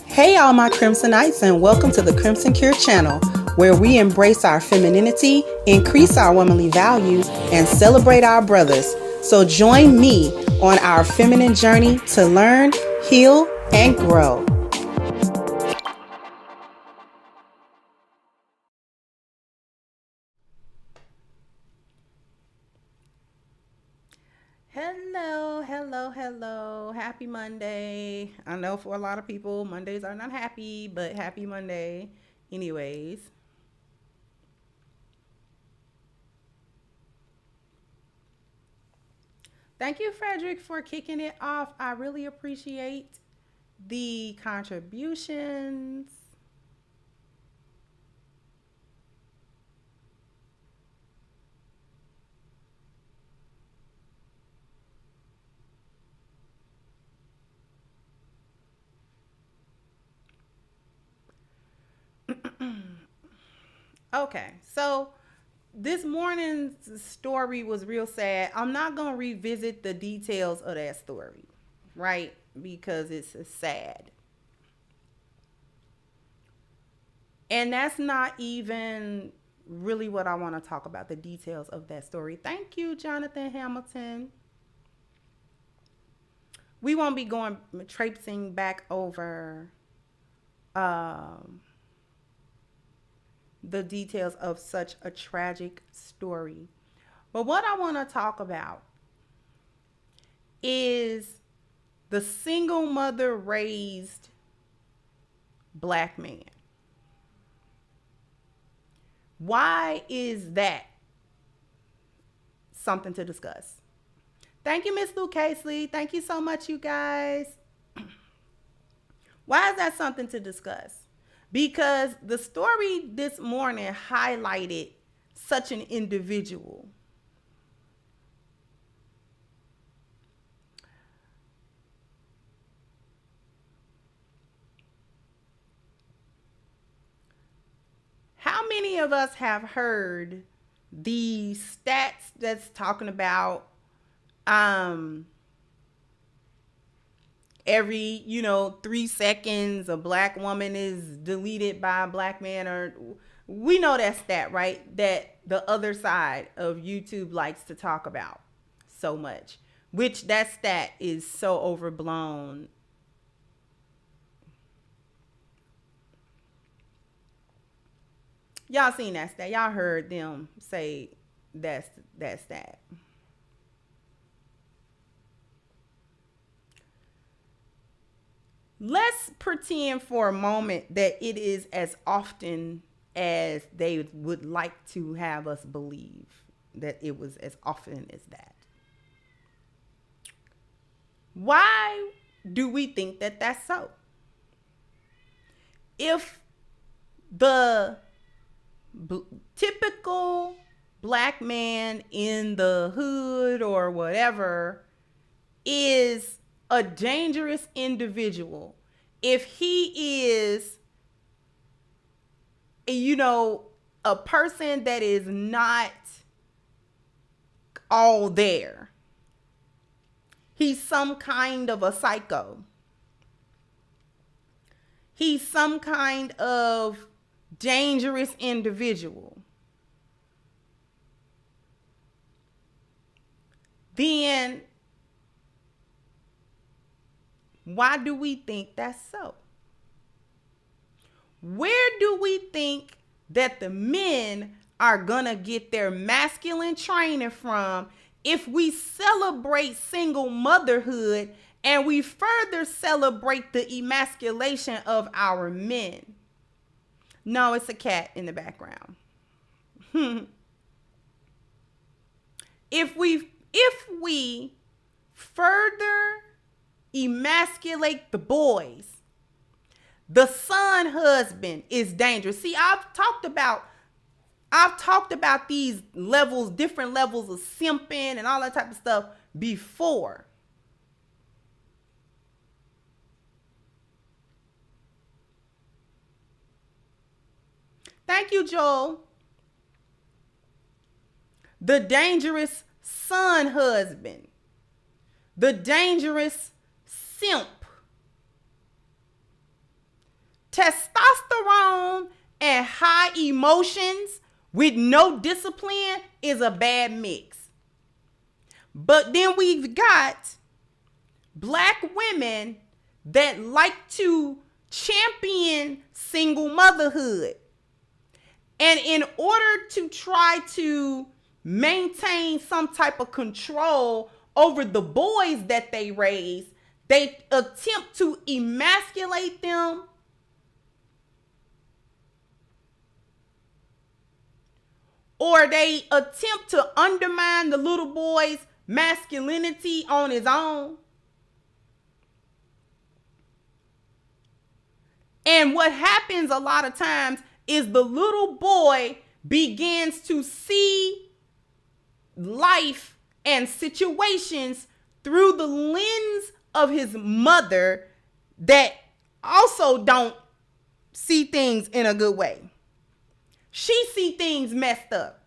Hey, all my Crimsonites, and welcome to the Crimson Cure channel, where we embrace our femininity, increase our womanly values, and celebrate our brothers. So join me on our feminine journey to learn, heal, and grow. Hello. Happy Monday. I know for a lot of people, Mondays are not happy, but happy Monday. Anyways. Thank you, Frederick, for kicking it off. I really appreciate the contributions. Okay, so this morning's story was real sad. I'm not going to revisit the details of that story, right? Because it's sad. And that's not even really what I want to talk about, the details of that story. Thank you, Jonathan Hamilton. We won't be going traipsing back over the details of such a tragic story. But what I want to talk about is the single mother raised Black man. Why is that something to discuss? Thank you, Miss Lou Casely. Thank you so much, you guys. Why is that something to discuss? Because the story this morning highlighted such an individual. How many of us have heard the stats that's talking about every 3 seconds a Black woman is deleted by a Black man? Or we know that stat, right? That the other side of YouTube likes to talk about so much, which that stat is so overblown. Y'all seen that stat? Y'all heard them say that stat. Let's pretend for a moment that it is as often as they would like to have us believe, that it was as often as that. Why do we think that that's so? If the typical Black man in the hood or whatever is a dangerous individual, if he is a person that is not all there, he's some kind of a psycho, he's some kind of dangerous individual, then why do we think that's so? Where do we think that the men are gonna get their masculine training from if we celebrate single motherhood and we further celebrate the emasculation of our men? No, it's a cat in the background. If we further emasculate the boys, the son husband is dangerous. See, I've talked about these levels, different levels of simping and all that type of stuff before. Thank you, Joel. The dangerous son husband, the dangerous simp, testosterone and high emotions with no discipline is a bad mix. But then we've got black women that like to champion single motherhood. And in order to try to maintain some type of control over the boys that they raise, they attempt to emasculate them, or they attempt to undermine the little boy's masculinity on his own. And what happens a lot of times is the little boy begins to see life and situations through the lens of his mother that also don't see things in a good way. She see things messed up.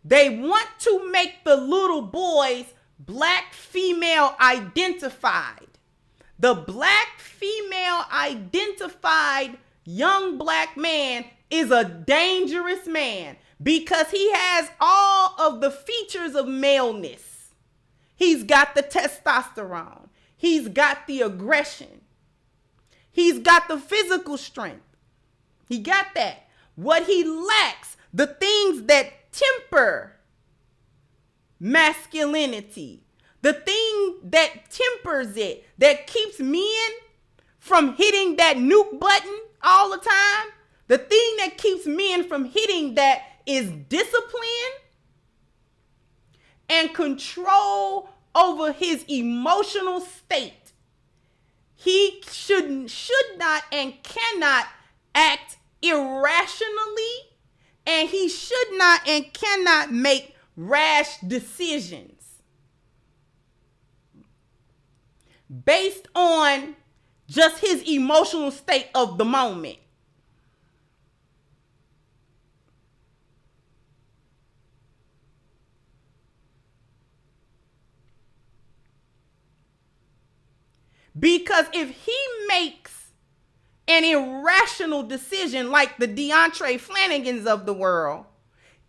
They want to make the little boys black female identified. The black female identified young black man is a dangerous man because he has all of the features of maleness. He's got the testosterone. He's got the aggression. He's got the physical strength. He got that. What he lacks, the things that temper masculinity, the thing that tempers it, that keeps men from hitting that nuke button all the time, the thing that keeps men from hitting that is discipline and control over his emotional state. He should not and cannot act irrationally, and he should not and cannot make rash decisions based on just his emotional state of the moment. Because if he makes an irrational decision like the DeAndre Flanagans of the world,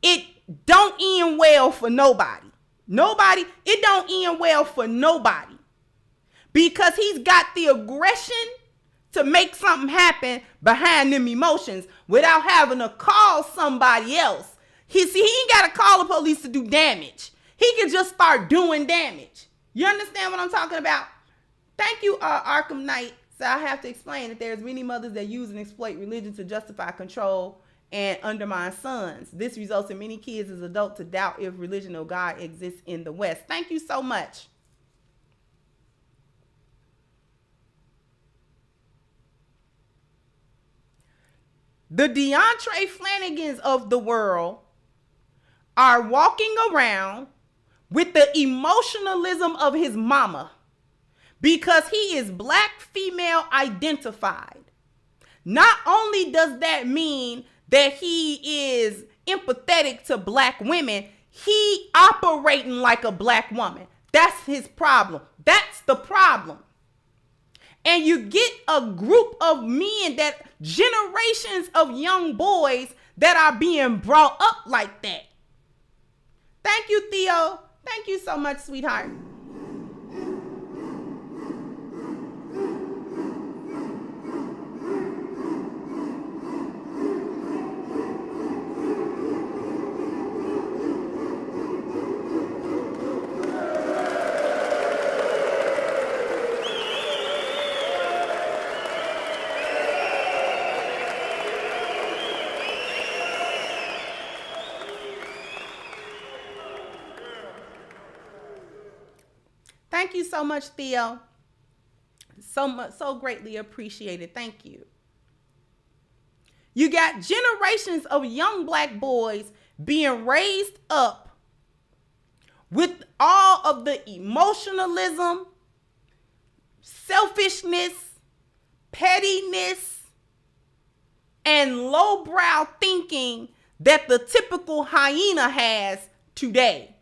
it don't end well for nobody. It don't end well for nobody. Because he's got the aggression to make something happen behind them emotions without having to call somebody else. He ain't got to call the police to do damage. He can just start doing damage. You understand what I'm talking about? Thank you, Arkham Knight. So I have to explain that there's many mothers that use and exploit religion to justify control and undermine sons. This results in many kids as adults to doubt if religion or God exists in the West. Thank you so much. The DeAndre Flanagans of the world are walking around with the emotionalism of his mama because he is black female identified. Not only does that mean that he is empathetic to black women, he operating like a black woman. That's his problem. That's the problem. And you get a group of men, that generations of young boys that are being brought up like that. Thank you, Theo. Thank you so much, sweetheart. Thank you so much, Theo. So greatly appreciated. Thank you. You got generations of young black boys being raised up with all of the emotionalism, selfishness, pettiness, and lowbrow thinking that the typical hyena has today.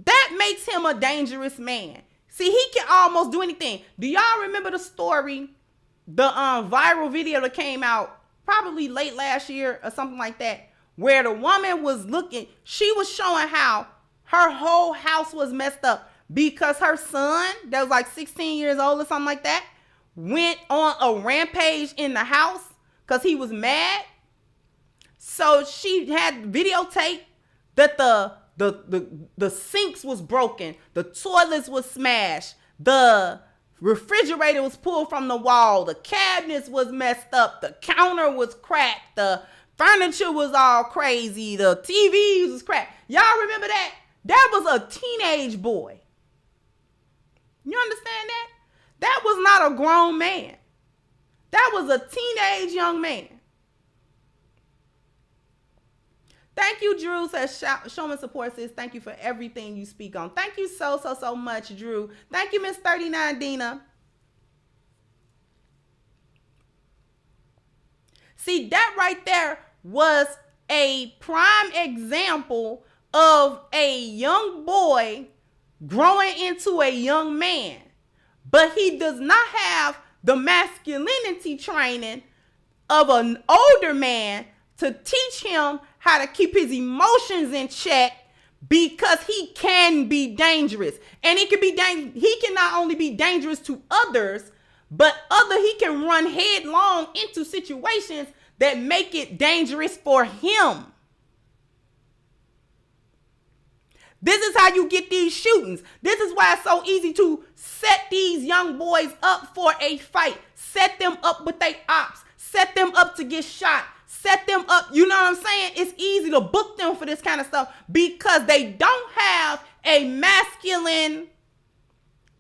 That makes him a dangerous man. See, he can almost do anything. Do y'all remember the story the viral video that came out probably late last year or something like that, where the woman was looking, she was showing how her whole house was messed up because her son, that was like 16 years old or something like that, went on a rampage in the house because he was mad. So she had videotape that the sinks was broken, the toilets was smashed, the refrigerator was pulled from the wall, the cabinets was messed up, the counter was cracked, the furniture was all crazy, the TVs was cracked. Y'all remember that? That was a teenage boy. You understand that? That was not a grown man. That was a teenage young man. Thank you, Drew, says Showman Support says, thank you for everything you speak on. Thank you so much, Drew. Thank you, Miss 39 Dina. See, that right there was a prime example of a young boy growing into a young man. But he does not have the masculinity training of an older man to teach him how to keep his emotions in check, because he can be dangerous. And he can not only be dangerous to others, but he can run headlong into situations that make it dangerous for him. This is how you get these shootings. This is why it's so easy to set these young boys up for a fight. Set them up with their ops. Set them up to get shot. Set them up, you know what I'm saying? It's easy to book them for this kind of stuff because they don't have a masculine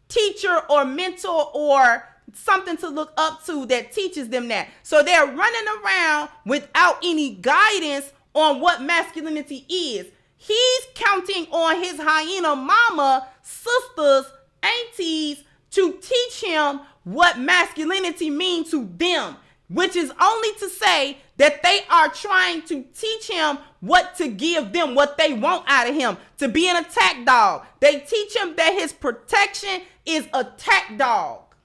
teacher or mentor or something to look up to that teaches them that. So they're running around without any guidance on what masculinity is. He's counting on his hyena mama, sisters, aunties to teach him what masculinity means to them, which is only to say that they are trying to teach him what to give them, what they want out of him, to be an attack dog. They teach him that his protection is attack dog.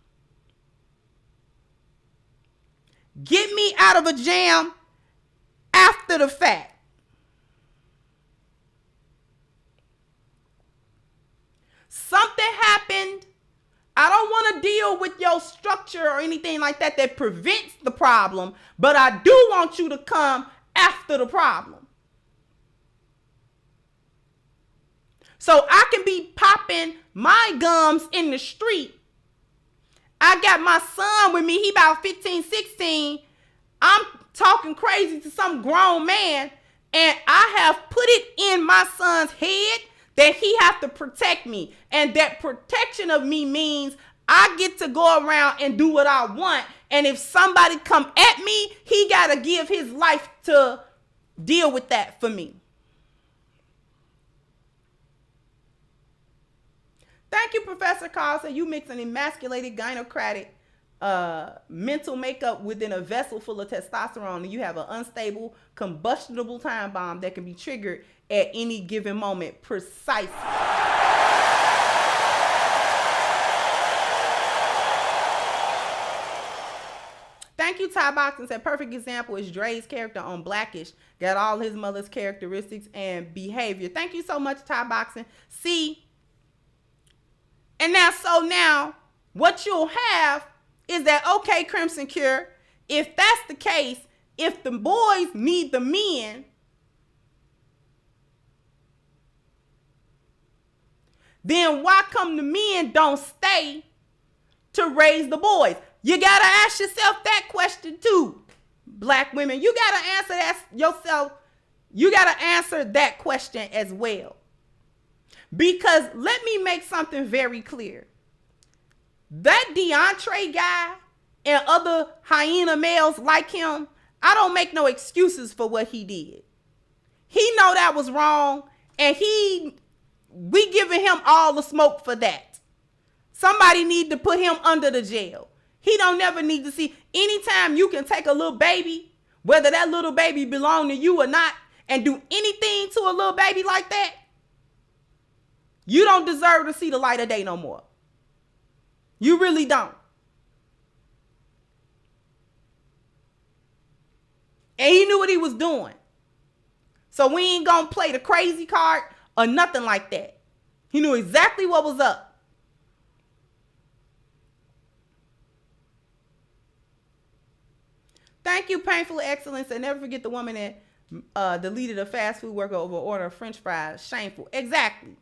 Get me out of a jam after the fact. Something happened. I don't want to deal with your structure or anything like that that prevents the problem, but I do want you to come after the problem. So I can be popping my gums in the street. I got my son with me. He about 15, 16. I'm talking crazy to some grown man, and I have put it in my son's head that he have to protect me. And that protection of me means I get to go around and do what I want. And if somebody come at me, he got to give his life to deal with that for me. Thank you, Professor Carlson. You mix an emasculated gynocratic mental makeup within a vessel full of testosterone, and you have an unstable combustible time bomb that can be triggered at any given moment. Precisely. Thank you, Ty Boxing said, perfect example is Dre's character on Blackish. Got all his mother's characteristics and behavior. Thank you so much, Ty Boxing. See, and now what you'll have is that, okay, Crimson Cure, if that's the case, if the boys need the men, then why come the men don't stay to raise the boys? You got to ask yourself that question too, black women. You got to answer that yourself. You got to answer that question as well. Because let me make something very clear. That DeAndre guy and other hyena males like him, I don't make no excuses for what he did. He know that was wrong, and we giving him all the smoke for that. Somebody need to put him under the jail. He don't never need to see. Anytime you can take a little baby, whether that little baby belong to you or not, and do anything to a little baby like that, you don't deserve to see the light of day no more. You really don't. And he knew what he was doing. So we ain't gonna play the crazy card or nothing like that. He knew exactly what was up. Thank you, Painful Excellence. And never forget the woman that deleted a fast food worker over order of French fries. Shameful. Exactly.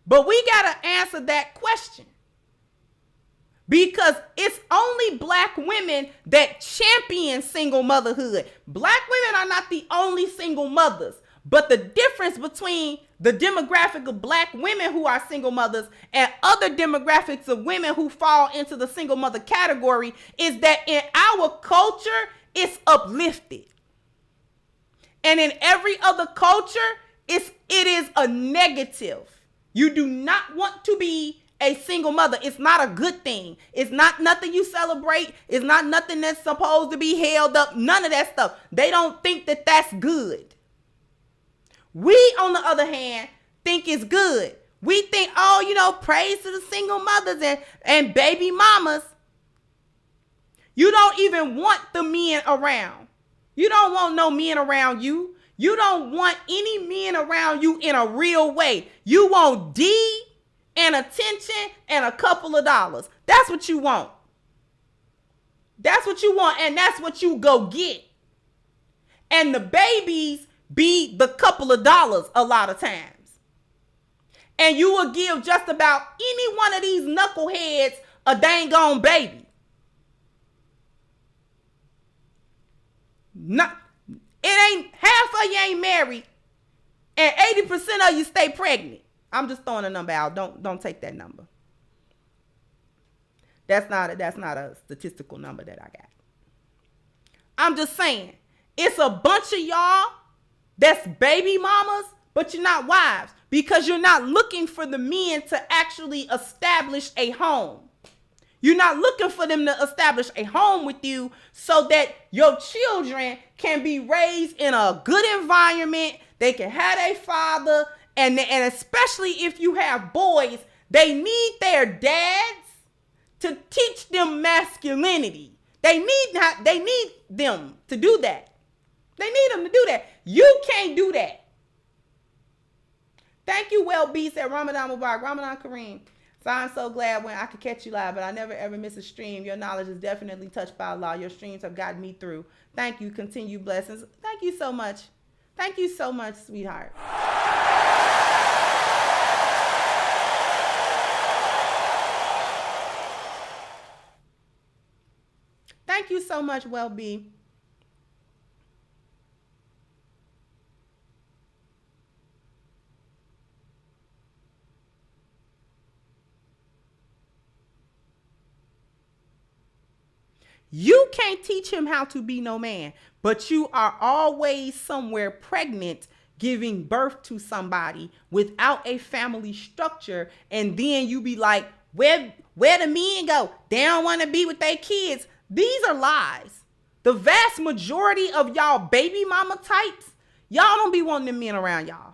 But we gotta answer that question. Because it's only black women that champion single motherhood. Black women are not the only single mothers. But the difference between the demographic of black women who are single mothers and other demographics of women who fall into the single mother category is that in our culture, it's uplifted. And in every other culture, it is a negative. You do not want to be a single mother. It's not a good thing. It's not nothing you celebrate. It's not nothing that's supposed to be held up. None of that stuff. They don't think that that's good. We, on the other hand, think it's good. We think, praise to the single mothers and baby mamas. You don't even want the men around. You don't want no men around you. You don't want any men around you in a real way. You want D and attention and a couple of dollars. That's what you want. That's what you want, and that's what you go get. And the babies be the couple of dollars a lot of times. And you will give just about any one of these knuckleheads a dang on baby. It ain't half of you ain't married, and 80% of you stay pregnant. I'm just throwing a number out. Don't take that number. That's not a statistical number that I got. I'm just saying, it's a bunch of y'all that's baby mamas, but you're not wives because you're not looking for the men to actually establish a home. You're not looking for them to establish a home with you so that your children can be raised in a good environment. They can have a father. And especially if you have boys, they need their dads to teach them masculinity. They need them to do that. They need them to do that. You can't do that. Thank you, Well B, said Ramadan Mubarak, Ramadan Kareem. So I'm so glad when I could catch you live, but I never ever miss a stream. Your knowledge is definitely touched by Allah. Your streams have gotten me through. Thank you. Continue blessings. Thank you so much. Thank you so much, sweetheart. Thank you so much, Well B. You can't teach him how to be no man, but you are always somewhere pregnant, giving birth to somebody without a family structure. And then you be like, where the men go? They don't want to be with their kids. These are lies. The vast majority of y'all baby mama types, y'all don't be wanting them men around y'all.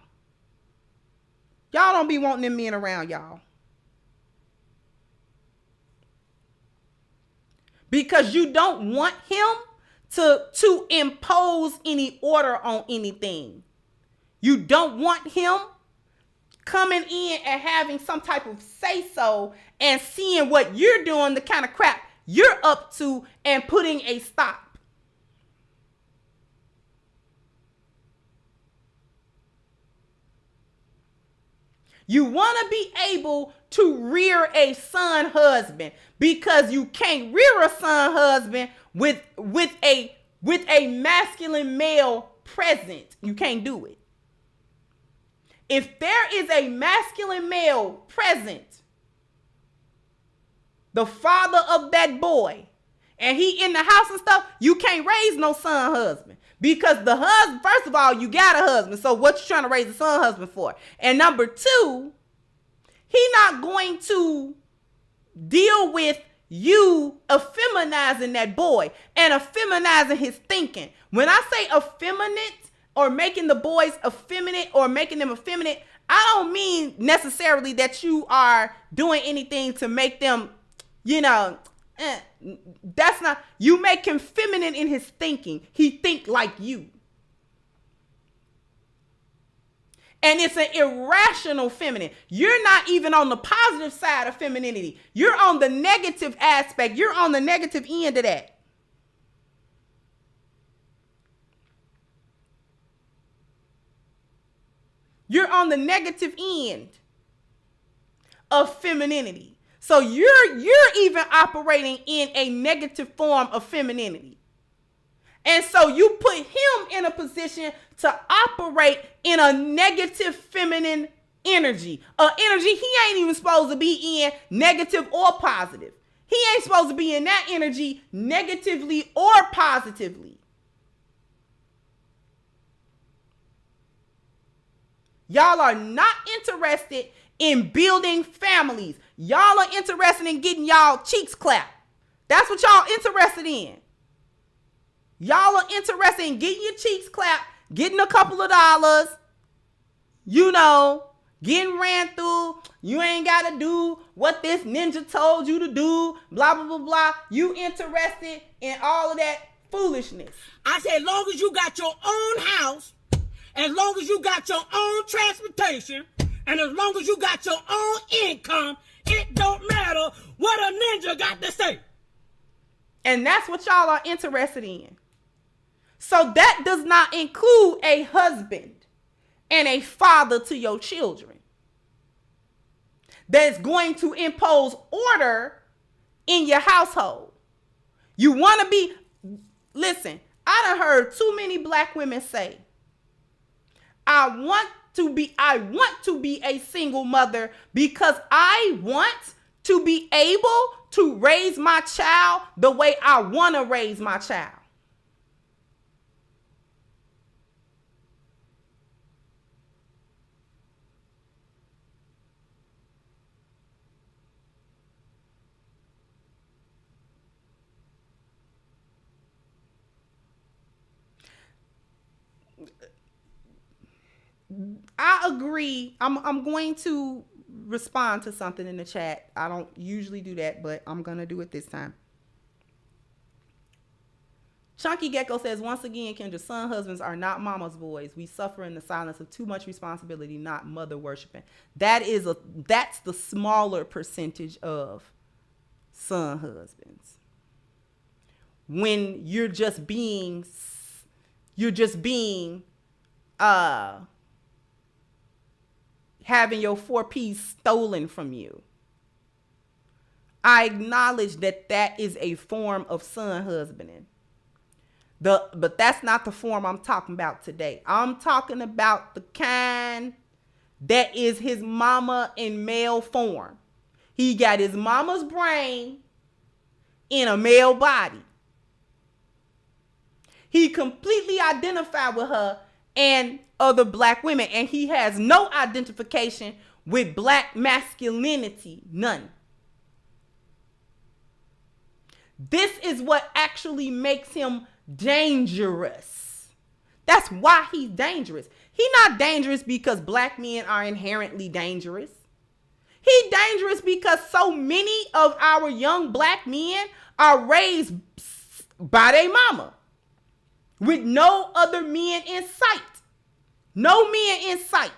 Y'all don't be wanting them men around y'all. Because you don't want him to impose any order on anything. You don't want him coming in and having some type of say-so and seeing what you're doing, the kind of crap you're up to, and putting a stop. You want to be able to rear a son husband, because you can't rear a son husband with a masculine male present. You can't do it. If there is a masculine male present, the father of that boy, and he in the house and stuff, you can't raise no son husband. Because the husband, first of all, you got a husband. So what you trying to raise a son husband for? And number two, he not going to deal with you effeminizing that boy and effeminizing his thinking. When I say effeminate or making the boys effeminate or making them effeminate, I don't mean necessarily that you are doing anything to make them, That's not, you make him feminine in his thinking. He think like you. And it's an irrational feminine. You're not even on the positive side of femininity. You're on the negative aspect. You're on the negative end of that. You're on the negative end of femininity. So you're even operating in a negative form of femininity. And so you put him in a position to operate in a negative feminine energy. An energy he ain't even supposed to be in, negative or positive. He ain't supposed to be in that energy negatively or positively. Y'all are not interested in building families. Y'all are interested in getting y'all cheeks clapped. That's what y'all interested in. Y'all are interested in getting your cheeks clapped, getting a couple of dollars, getting ran through. You ain't got to do what this ninja told you to do, blah, blah, blah, blah. You interested in all of that foolishness. I said, as long as you got your own house, as long as you got your own transportation, and as long as you got your own income, it don't matter what a ninja got to say. And that's what y'all are interested in. So that does not include a husband and a father to your children that's going to impose order in your household. You want to be, listen, I done heard too many black women say, I want to be a single mother because I want to be able to raise my child the way I want to raise my child. I agree. I'm going to respond to something in the chat. I don't usually do that, but I'm going to do it this time. Chunky Gecko says, once again, Kendra, son husbands are not mama's boys. We suffer in the silence of too much responsibility, not mother worshiping. That's the smaller percentage of son husbands. When you're just being having your 4-piece stolen from you. I acknowledge that is a form of son husbanding. But that's not the form I'm talking about today. I'm talking about the kind that is his mama in male form. He got his mama's brain in a male body. He completely identified with her and other black women, and he has no identification with black masculinity, none. This is what actually makes him dangerous. That's why he's dangerous. He's not dangerous because black men are inherently dangerous. He's dangerous because so many of our young black men are raised by their mama with no other men in sight. No men in sight.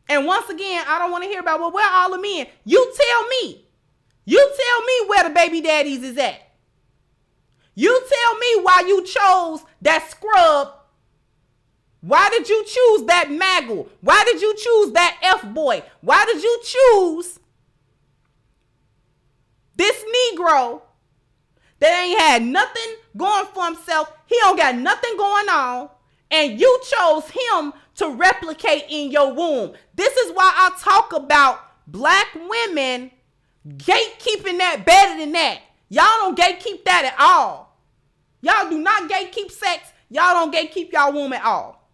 And once again, I don't want to hear about, well, where are all the men? You tell me. You tell me where the baby daddies is at. You tell me why you chose that scrub. Why did you choose that maggle? Why did you choose that F-boy? Why did you choose this Negro that ain't had nothing going for himself? He don't got nothing going on. And you chose him to replicate in your womb. This is why I talk about black women gatekeeping that better than that. Y'all don't gatekeep that at all. Y'all do not gatekeep sex. Y'all don't gatekeep y'all womb at all.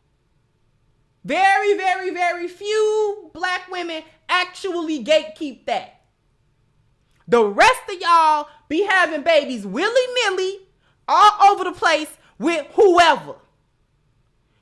Very, very, very few black women actually gatekeep that. The rest of y'all be having babies willy-nilly all over the place with whoever.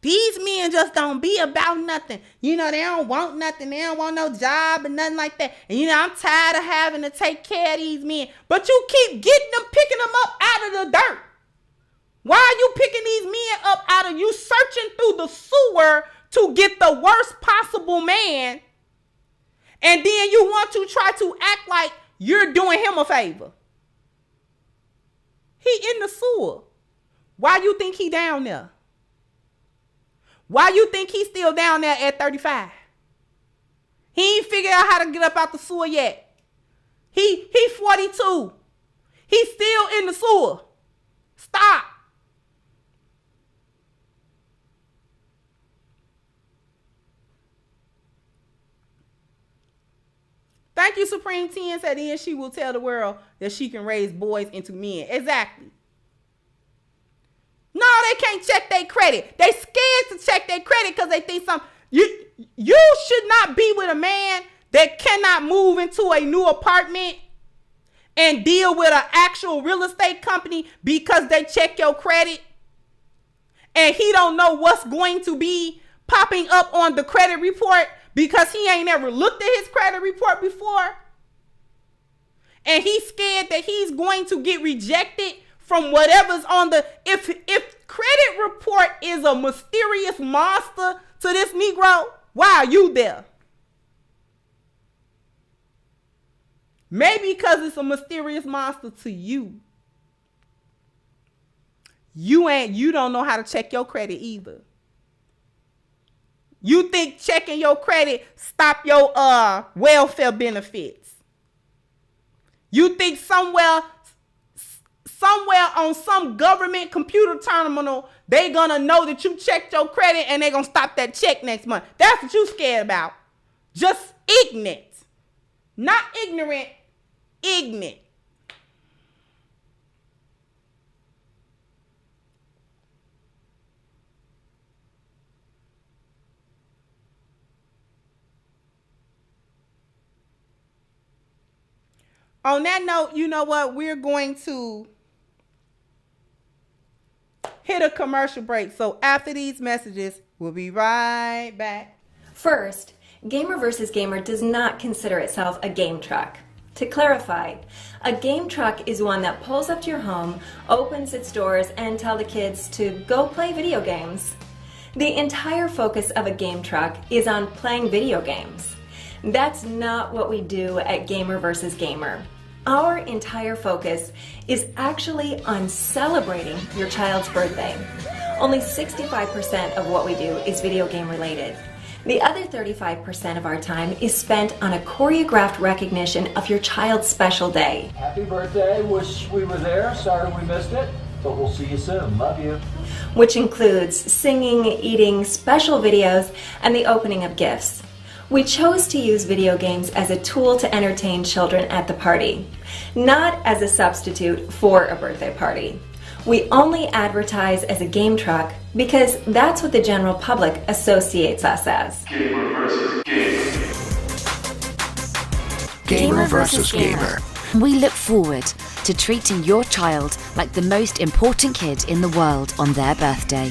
These men just don't be about nothing. You know, they don't want nothing. They don't want no job and nothing like that. And, you know, I'm tired of having to take care of these men. But you keep getting them, picking them up out of the dirt. Why are you picking these men up out of you searching through the sewer to get the worst possible man? And then you want to try to act like you're doing him a favor. He in the sewer. Why you think he down there? Why you think he's still down there at 35? He ain't figured out how to get up out the sewer yet. He 42. He's still in the sewer. Stop. Thank you, Supreme 10 said then she will tell the world that she can raise boys into men. Exactly. No, they can't check their credit. They scared to check their credit because they think you should not be with a man that cannot move into a new apartment and deal with an actual real estate company because they check your credit and he don't know what's going to be popping up on the credit report because he ain't ever looked at his credit report before. And he's scared that he's going to get rejected from whatever's on the, if credit report is a mysterious monster to this Negro, why are you there? Maybe because it's a mysterious monster to you. You don't know how to check your credit either. You think checking your credit stop your welfare benefits. You think somewhere on some government computer terminal, they gonna know that you checked your credit and they gonna stop that check next month. That's what you scared about. Just ignorant. Not ignorant, ignorant. On that note, you know what? We're going to hit a commercial break. So after these messages, we'll be right back. First, Gamer vs. Gamer does not consider itself a game truck. To clarify, a game truck is one that pulls up to your home, opens its doors, and tells the kids to go play video games. The entire focus of a game truck is on playing video games. That's not what we do at Gamer vs. Gamer. Our entire focus is actually on celebrating your child's birthday. Only 65% of what we do is video game related. The other 35% of our time is spent on a choreographed recognition of your child's special day. Happy birthday. Wish we were there. Sorry we missed it. But we'll see you soon. Love you. Which includes singing, eating, special videos, and the opening of gifts. We chose to use video games as a tool to entertain children at the party, not as a substitute for a birthday party. We only advertise as a game truck because that's what the general public associates us as. Gamer versus gamer. Gamer versus gamer. We look forward to treating your child like the most important kid in the world on their birthday.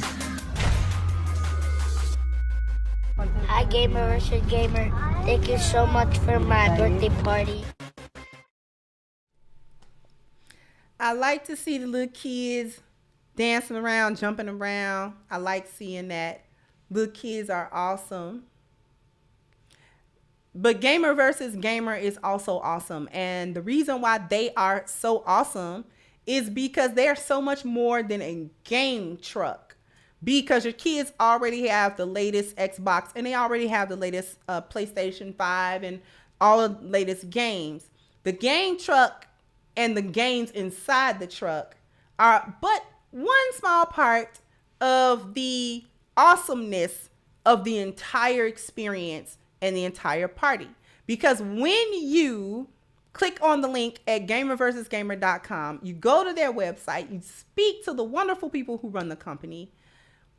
Hi, Gamer vs. Gamer. Thank you so much for my birthday party. I like to see the little kids dancing around, jumping around. I like seeing that. Little kids are awesome. But Gamer vs. Gamer is also awesome. And the reason why they are so awesome is because they're so much more than a game truck. Because your kids already have the latest Xbox and they already have the latest PlayStation 5 and all the latest games. The game truck and the games inside the truck are but one small part of the awesomeness of the entire experience and the entire party. Because when you click on the link at gamerversusgamer.com, you go to their website, you speak to the wonderful people who run the company.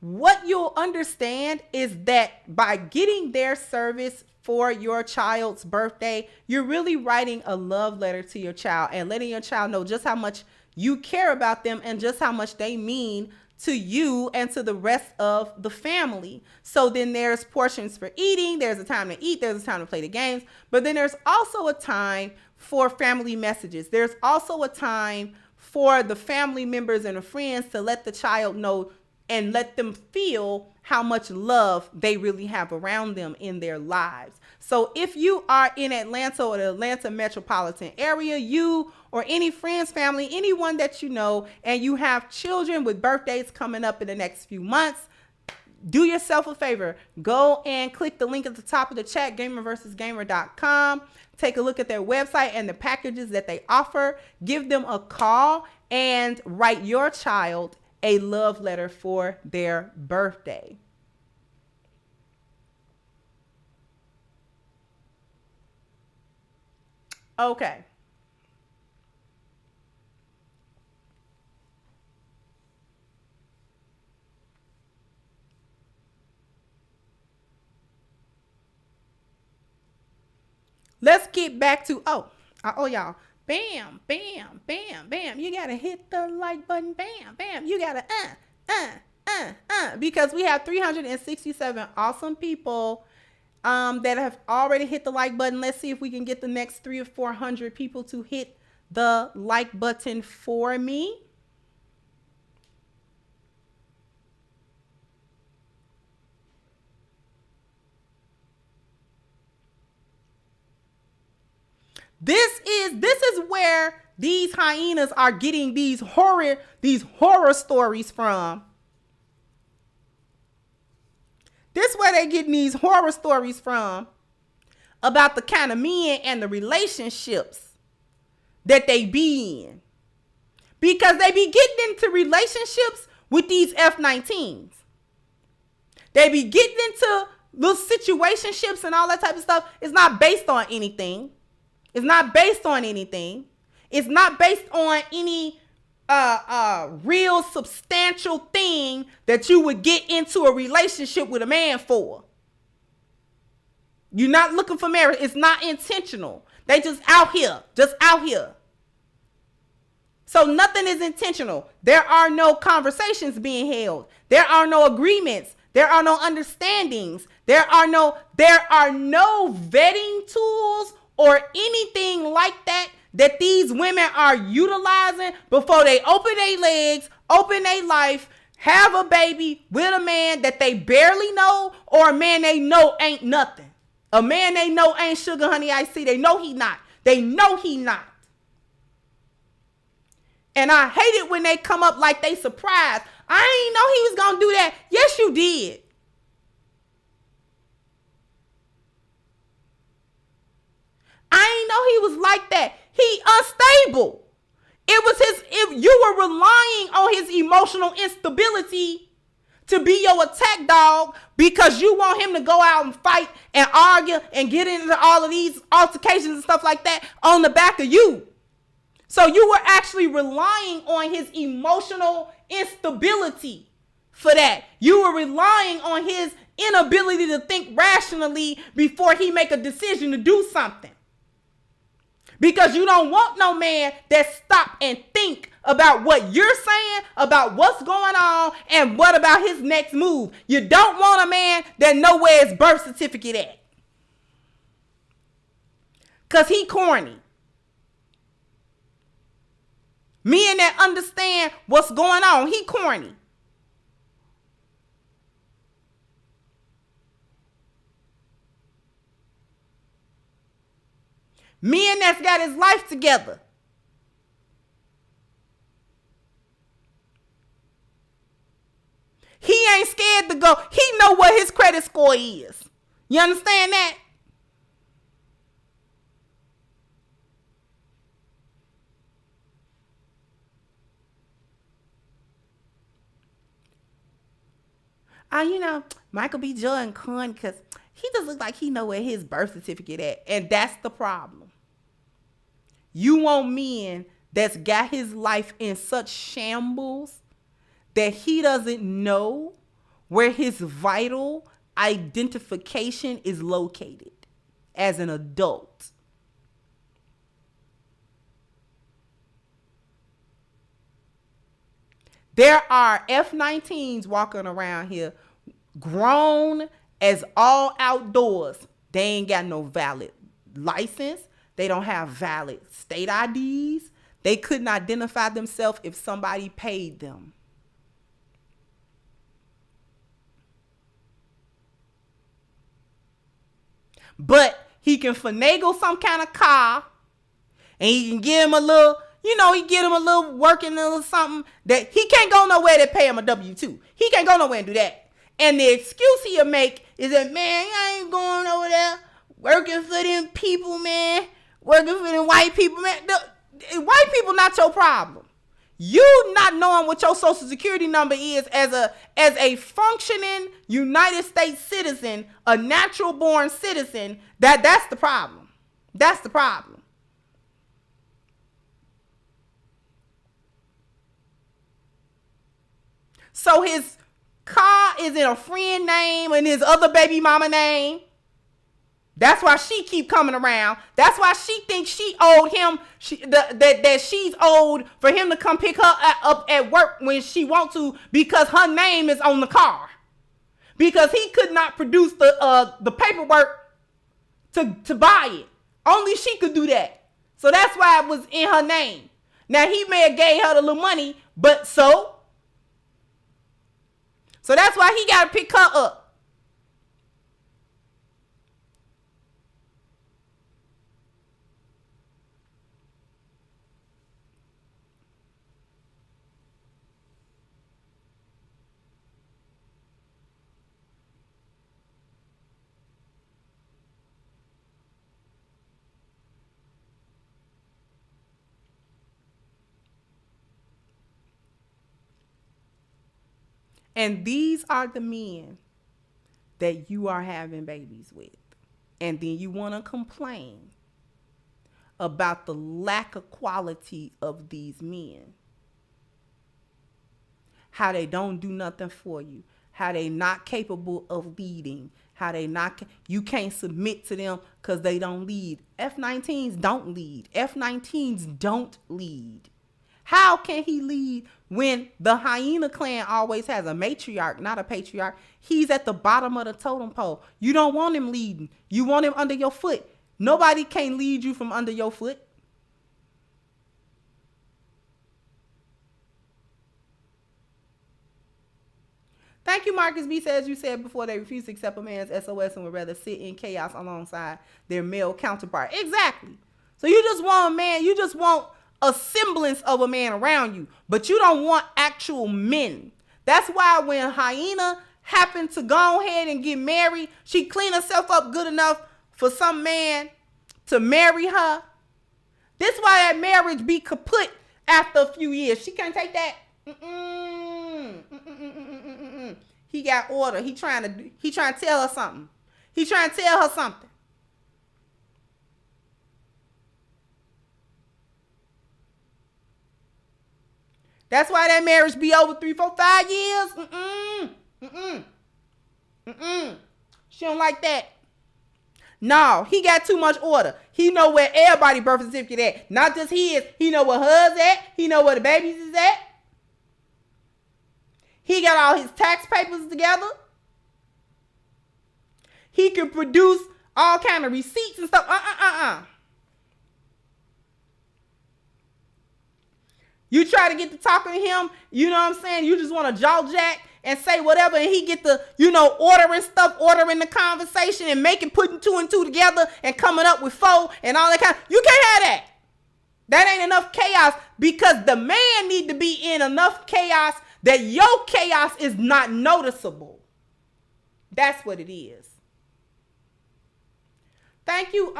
What you'll understand is that by getting their service for your child's birthday, you're really writing a love letter to your child and letting your child know just how much you care about them and just how much they mean to you and to the rest of the family. So then there's portions for eating. There's a time to eat. There's a time to play the games. But then there's also a time for family messages. There's also a time for the family members and the friends to let the child know and let them feel how much love they really have around them in their lives. So if you are in Atlanta or the Atlanta metropolitan area, you or any friends, family, anyone that you know, and you have children with birthdays coming up in the next few months, do yourself a favor. Go and click the link at the top of the chat, gamerversusgamer.com. Take a look at their website and the packages that they offer. Give them a call and write your child a love letter for their birthday. Okay. Let's get back to, y'all. Bam, bam, bam, bam. You got to hit the like button. Bam, bam. You got to, because we have 367 awesome people that have already hit the like button. Let's see if we can get the next 300 or 400 people to hit the like button for me. This is where these hyenas are getting these horror stories from. This is where they're getting these horror stories from about the kind of men and the relationships that they be in. Because they be getting into relationships with these F-19s. They be getting into little situationships and all that type of stuff. It's not based on anything. It's not based on anything. It's not based on any real substantial thing that you would get into a relationship with a man for. You're not looking for marriage. It's not intentional. They just out here. So nothing is intentional. There are no conversations being held. There are no agreements. There are no understandings. There are no vetting tools or anything like that these women are utilizing before they open their legs, open their life, have a baby with a man that they barely know or a man they know ain't nothing. A man they know ain't sugar, honey, iced tea. They know he not. And I hate it when they come up like they surprised. I ain't know he was going to do that. Yes, you did. I ain't know he was like that. He unstable. If you were relying on his emotional instability to be your attack dog because you want him to go out and fight and argue and get into all of these altercations and stuff like that on the back of you. So you were actually relying on his emotional instability for that. You were relying on his inability to think rationally before he make a decision to do something. Because you don't want no man that stop and think about what you're saying, about what's going on, and what about his next move. You don't want a man that know where his birth certificate at. Because he corny. Men that understand what's going on, he corny. Men that's got his life together. He ain't scared to go. He know what his credit score is. You understand that? Michael B. Jordan corny because he just looks like he know where his birth certificate at. And that's the problem. You want men that's got his life in such shambles that he doesn't know where his vital identification is located as an adult. There are F-19s walking around here, grown as all outdoors. They ain't got no valid license. They don't have valid state IDs. They couldn't identify themselves if somebody paid them. But he can finagle some kind of car, and he can give him a little, he get him a little working, a little something that he can't go nowhere to pay him a W-2. He can't go nowhere and do that. And the excuse he'll make is that, man, I ain't going over there working for them people, man. Working for them white people, man. The white people not your problem. You not knowing what your social security number is as a functioning United States citizen, a natural born citizen, that's the problem. That's the problem. So his car is in a friend name and his other baby mama name. That's why she keep coming around. That's why she thinks she owed him, that she's owed for him to come pick her up at work when she wants to, because her name is on the car. Because he could not produce the paperwork to buy it. Only she could do that. So that's why it was in her name. Now he may have gave her the little money, but so that's why he got to pick her up. And these are the men that you are having babies with. And then you want to complain about the lack of quality of these men. How they don't do nothing for you. How they not capable of leading. How they not, you can't submit to them because they don't lead. F-19s don't lead. F-19s don't lead. How can he lead when the hyena clan always has a matriarch, not a patriarch? He's at the bottom of the totem pole. You don't want him leading. You want him under your foot. Nobody can lead you from under your foot. Thank you, Marcus B. Says you said before they refuse to accept a man's SOS and would rather sit in chaos alongside their male counterpart. Exactly. So you just want a man, you just want a semblance of a man around you, but you don't want actual men. That's why when Hyena happened to go ahead and get married, she cleaned herself up good enough for some man to marry her. This why that marriage be kaput after a few years. She can't take that. He got order. He trying to tell her something. He trying to tell her something. That's why that marriage be over 3, 4, 5 years. She don't like that. No, he got too much order. He know where everybody birth certificate at. Not just his. He know where hers at. He know where the babies is at. He got all his tax papers together. He can produce all kind of receipts and stuff. You try to get to talking to him, you know what I'm saying? You just want to jaw jack and say whatever, and he get the, ordering stuff, ordering the conversation and putting 2 and 2 together and coming up with 4 and all that kind of, you can't have that. That ain't enough chaos, because the man need to be in enough chaos that your chaos is not noticeable. That's what it is. Thank you,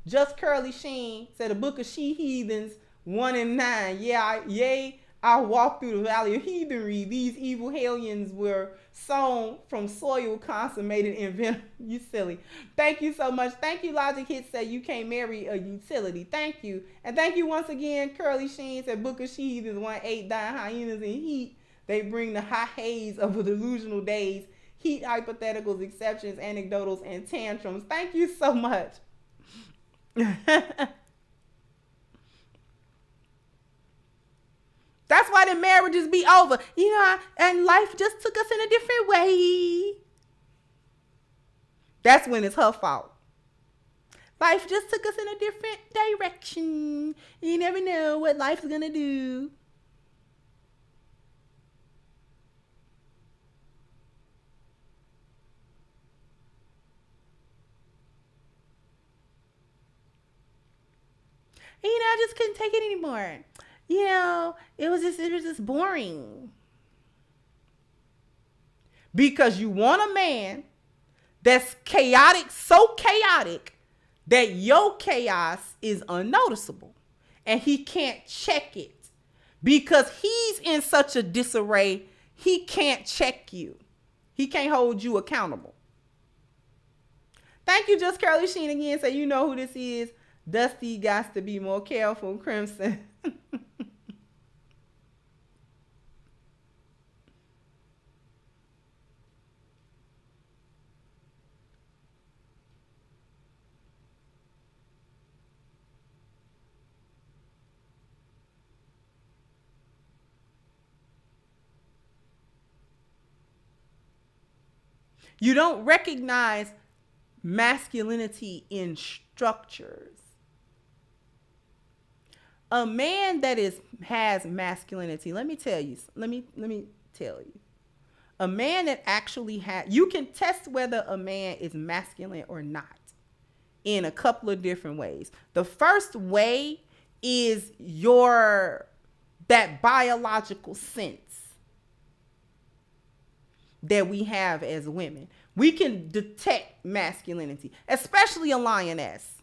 Just Curly Sheen said the book of She Heathens 1 and 9. I walked through the valley of heathenry. These evil hellions were sown from soil consummated in venom. You silly. Thank you so much. Thank you, Logic Hit said you can't marry a utility. Thank you. And thank you once again, Curly Sheen said book of She Heathens 1-8 dying hyenas in heat. They bring the high haze of the delusional days. Heat, hypotheticals, exceptions, anecdotals, and tantrums. Thank you so much. That's why the marriages be over. And life just took us in a different way. That's when it's her fault. Life just took us in a different direction. You never know what life's gonna do. I just couldn't take it anymore. It was just boring. Because you want a man that's chaotic, so chaotic that your chaos is unnoticeable. And he can't check it. Because he's in such a disarray, he can't check you. He can't hold you accountable. Thank you, Just Curly Sheen again. So you know who this is. Dusty got to be more careful, Crimson. You don't recognize masculinity in structures. A man that has masculinity, let me tell you. A man that actually you can test whether a man is masculine or not in a couple of different ways. The first way is that biological sense that we have as women. We can detect masculinity, especially a lioness.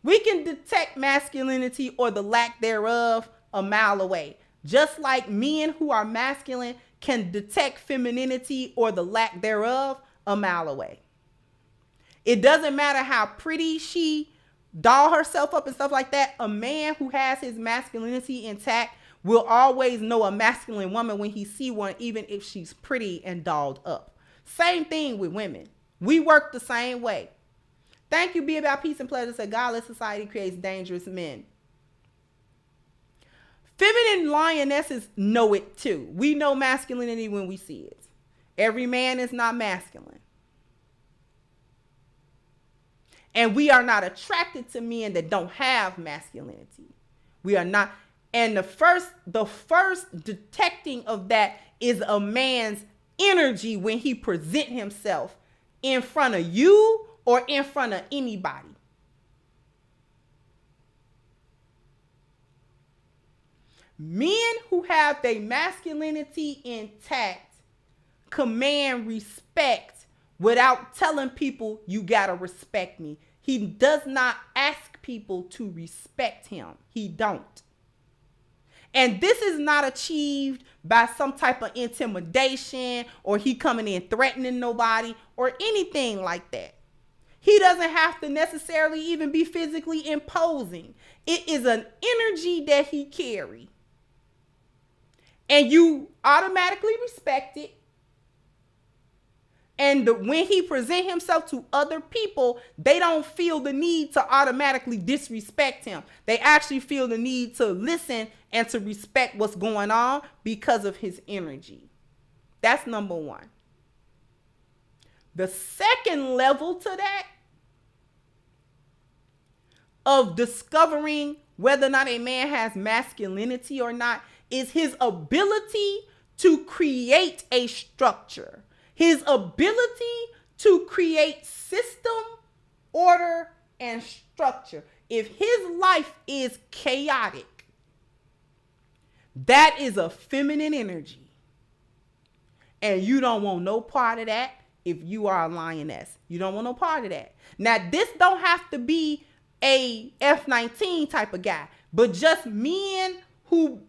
We can detect masculinity or the lack thereof a mile away. Just like men who are masculine can detect femininity or the lack thereof a mile away. It doesn't matter how pretty she doll herself up and stuff like that. A man who has his masculinity intact will always know a masculine woman when he see one, even if she's pretty and dolled up. Same thing with women. We work the same way. Thank you, Be About Peace and Pleasure. Said godless society creates dangerous men. Feminine lionesses know it too. We know masculinity when we see it. Every man is not masculine. And we are not attracted to men that don't have masculinity. We are not. And the first detecting of that is a man's energy when he present himself in front of you or in front of anybody. Men who have their masculinity intact command respect without telling people you gotta respect me. He does not ask people to respect him. He don't. And this is not achieved by some type of intimidation or he coming in threatening nobody or anything like that. He doesn't have to necessarily even be physically imposing. It is an energy that he carries. And you automatically respect it. And when he presents himself to other people, they don't feel the need to automatically disrespect him. They actually feel the need to listen and to respect what's going on because of his energy. That's number one. The second level to that of discovering whether or not a man has masculinity or not is his ability to create a structure. His ability to create system, order, and structure. If his life is chaotic, that is a feminine energy. And you don't want no part of that if you are a lioness. You don't want no part of that. Now, this don't have to be a F-19 type of guy, but just men who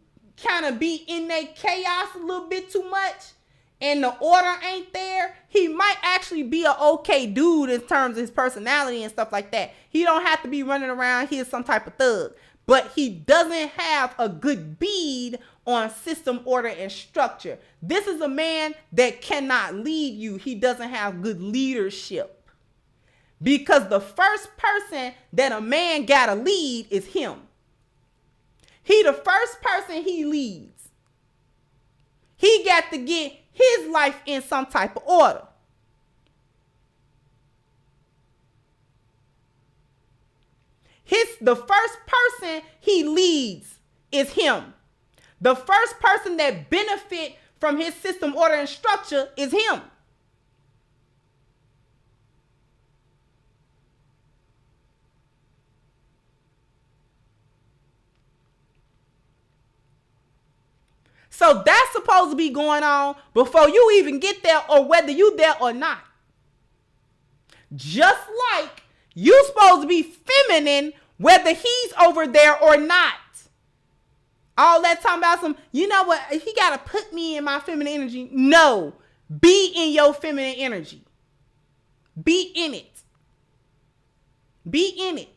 kind of be in their chaos a little bit too much and the order ain't there. He might actually be an okay dude in terms of his personality and stuff like that. He don't have to be running around here some type of thug, but he doesn't have a good bead on system, order, and structure. This is a man that cannot lead you. He doesn't have good leadership. Because the first person that a man gotta lead is him. He the first person he leads. He got to get his life in some type of order. The first person he leads is him. The first person that benefit from his system, order, and structure is him. So that's supposed to be going on before you even get there, or whether you there or not. Just like you supposed to be feminine whether he's over there or not. All that talking about some, you know what, he got to put me in my feminine energy. No, be in your feminine energy. Be in it. Be in it.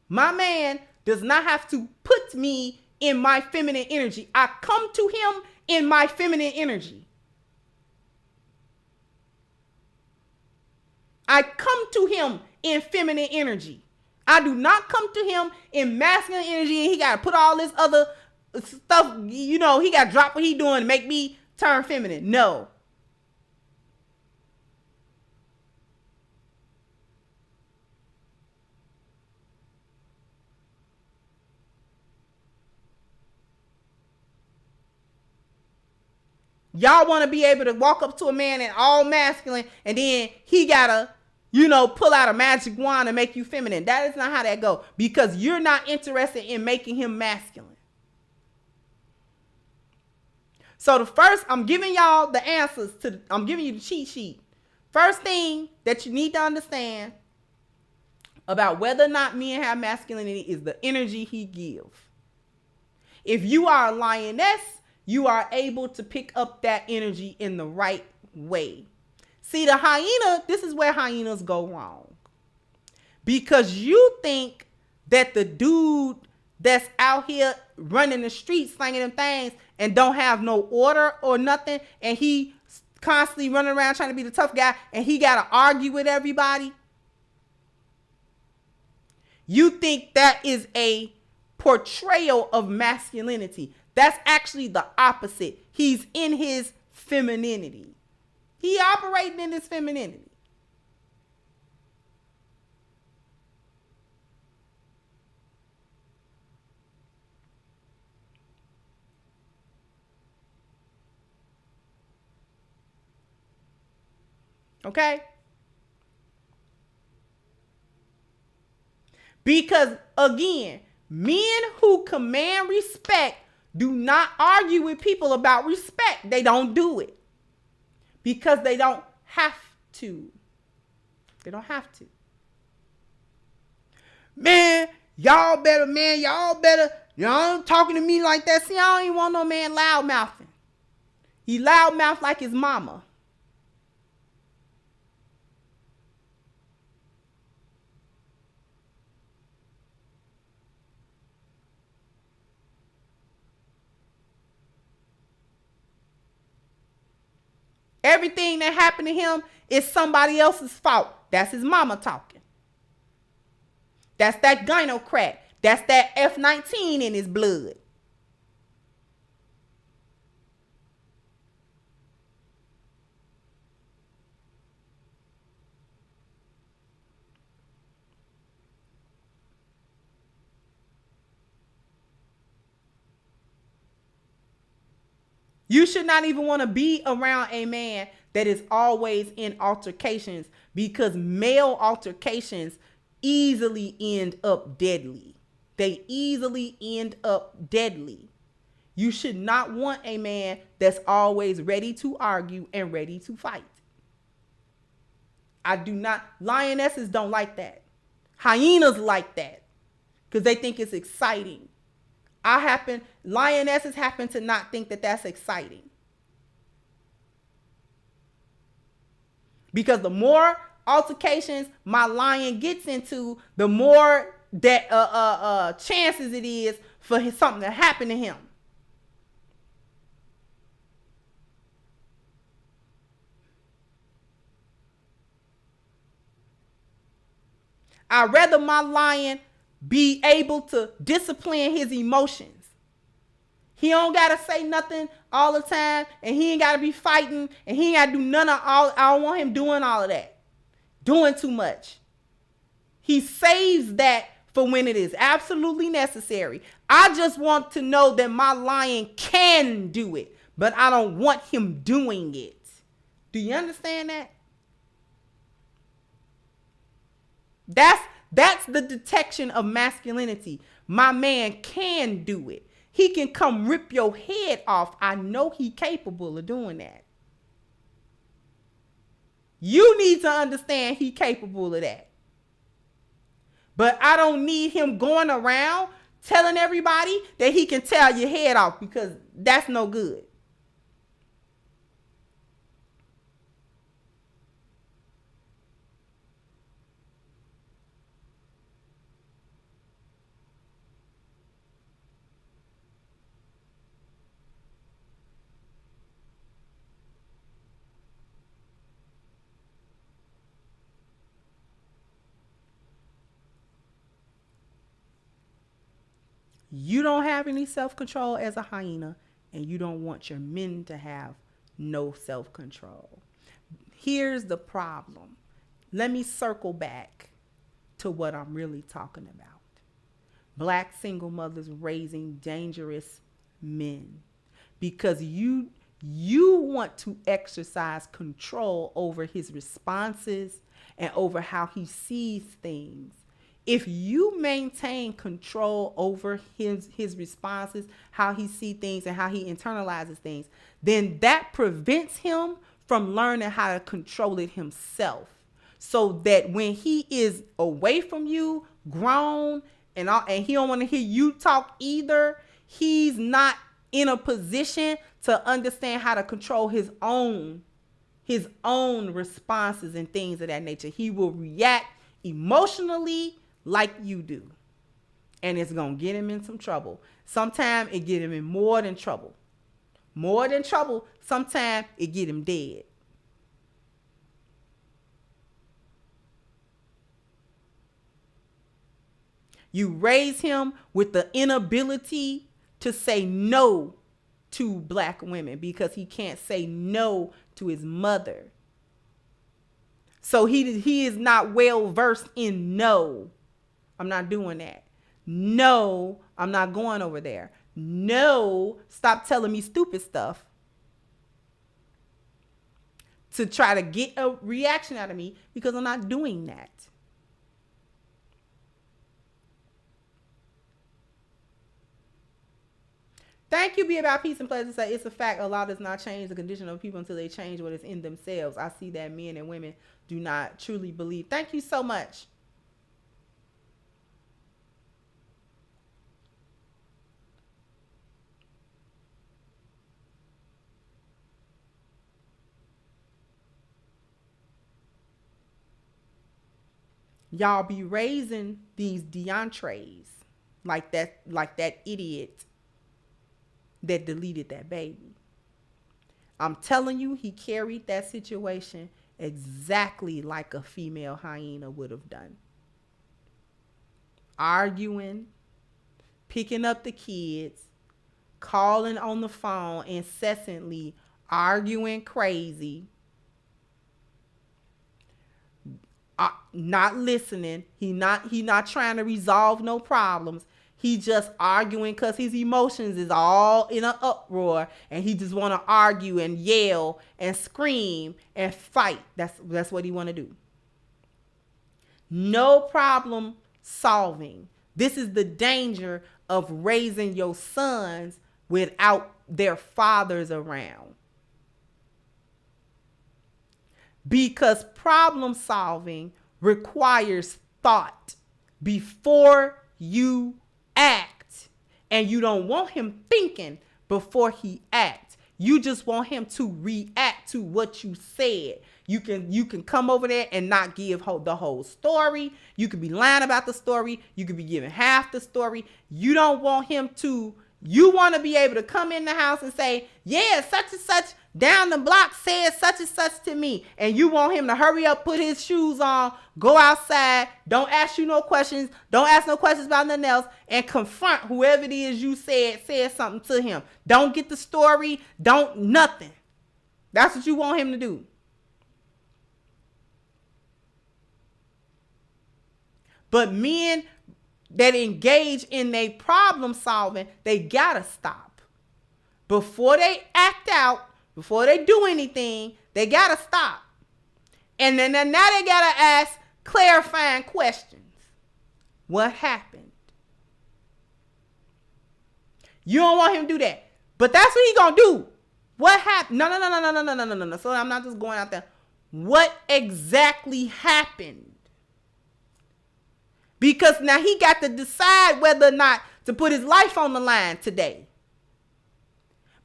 My man does not have to put me in my feminine energy. I come to him in my feminine energy. I come to him in feminine energy. I do not come to him in masculine energy and he got to put all this other stuff, you know, he got to drop what he doing to make me turn feminine. No. Y'all want to be able to walk up to a man and all masculine and then he got to, you know, pull out a magic wand and make you feminine. That is not how that goes, because you're not interested in making him masculine. So the first, I'm giving y'all the answers to, I'm giving you the cheat sheet. First thing that you need to understand about whether or not men have masculinity is the energy he gives. If you are a lioness, you are able to pick up that energy in the right way. See, the hyena, this is where hyenas go wrong. Because you think that the dude that's out here running the streets, slinging them things, and don't have no order or nothing, and he constantly running around trying to be the tough guy, and he got to argue with everybody. You think that is a portrayal of masculinity. That's actually the opposite. He's in his femininity. He operating in his femininity. Okay? Because again, men who command respect do not argue with people about respect. They don't do it. Because they don't have to. They don't have to. Man, y'all better, y'all talking to me like that. See, I don't even want no man loud mouthing. He loud mouth like his mama. Everything that happened to him is somebody else's fault. That's his mama talking. That's that gynocracy. That's that F-19 in his blood. You should not even want to be around a man that is always in altercations, because male altercations easily end up deadly. They easily end up deadly. You should not want a man that's always ready to argue and ready to fight. I do not, lionesses don't like that. Hyenas like that because they think it's exciting. Lionesses happen to not think that that's exciting. Because the more altercations my lion gets into, the more that chances it is for something to happen to him. I'd rather my lion be able to discipline his emotions. He don't gotta say nothing all the time, and he ain't gotta be fighting, and he ain't gotta do none of all. I don't want him doing all of that, doing too much. He saves that for when it is absolutely necessary. I just want to know that my lion can do it, but I don't want him doing it. Do you understand that? That's the detection of masculinity. My man can do it. He can come rip your head off. I know he's capable of doing that. You need to understand he's capable of that. But I don't need him going around telling everybody that he can tear your head off, because that's no good. You don't have any self-control as a hyena, and you don't want your men to have no self-control. Here's the problem. Let me circle back to what I'm really talking about. Black single mothers raising dangerous men, because you want to exercise control over his responses and over how he sees things. If you maintain control over his responses, how he sees things and how he internalizes things, then that prevents him from learning how to control it himself. So that when he is away from you, grown, and he don't want to hear you talk either, he's not in a position to understand how to control his own responses and things of that nature. He will react emotionally like you do. And it's going to get him in some trouble. Sometimes it get him in more than trouble. More than trouble. Sometimes it get him dead. You raise him with the inability to say no to black women, because he can't say no to his mother. So he is not well versed in no. I'm not doing that. No, I'm not going over there. No, stop telling me stupid stuff to try to get a reaction out of me, because I'm not doing that. Thank you, Be About Peace and Pleasure. Say it's a fact. Allah does not change the condition of people until they change what is in themselves. I see that men and women do not truly believe. Thank you so much. Y'all be raising these DeAndres like that idiot that deleted that baby. I'm telling you, he carried that situation exactly like a female hyena would have done. Arguing, picking up the kids, calling on the phone incessantly, arguing crazy, not listening. He not trying to resolve no problems. He just arguing because his emotions is all in an uproar, and he just want to argue and yell and scream and fight. That's what he want to do. No problem solving. This is the danger of raising your sons without their fathers around. Because problem solving requires thought before you act. And you don't want him thinking before he acts. You just want him to react to what you said. You can come over there and not give the whole story. You could be lying about the story. You could be giving half the story. You don't want him to. You want to be able to come in the house and say, yeah, such and such down the block said such and such to me, and you want him to hurry up, put his shoes on, go outside, don't ask you no questions, don't ask no questions about nothing else, and confront whoever it is you said something to him. Don't get the story, don't nothing. That's what you want him to do. But men that engage in their problem solving, they gotta stop. Before they act out, before they do anything, they gotta stop. And then now they gotta ask clarifying questions. What happened? You don't want him to do that. But that's what he gonna do. What happened? No. So I'm not just going out there. What exactly happened? Because now he got to decide whether or not to put his life on the line today.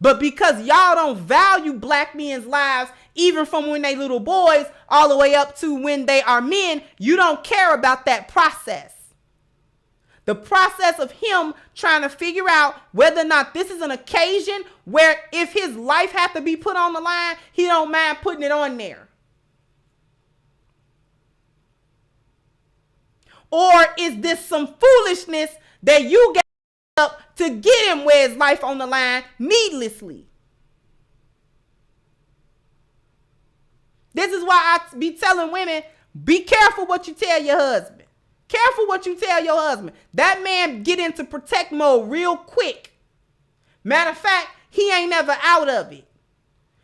But because y'all don't value black men's lives, even from when they little boys all the way up to when they are men, you don't care about that process. The process of him trying to figure out whether or not this is an occasion where if his life has to be put on the line, he don't mind putting it on there. Or is this some foolishness that you got up to get him where his life on the line needlessly? This is why I be telling women, be careful what you tell your husband. Careful what you tell your husband. That man get into protect mode real quick. Matter of fact, he ain't never out of it.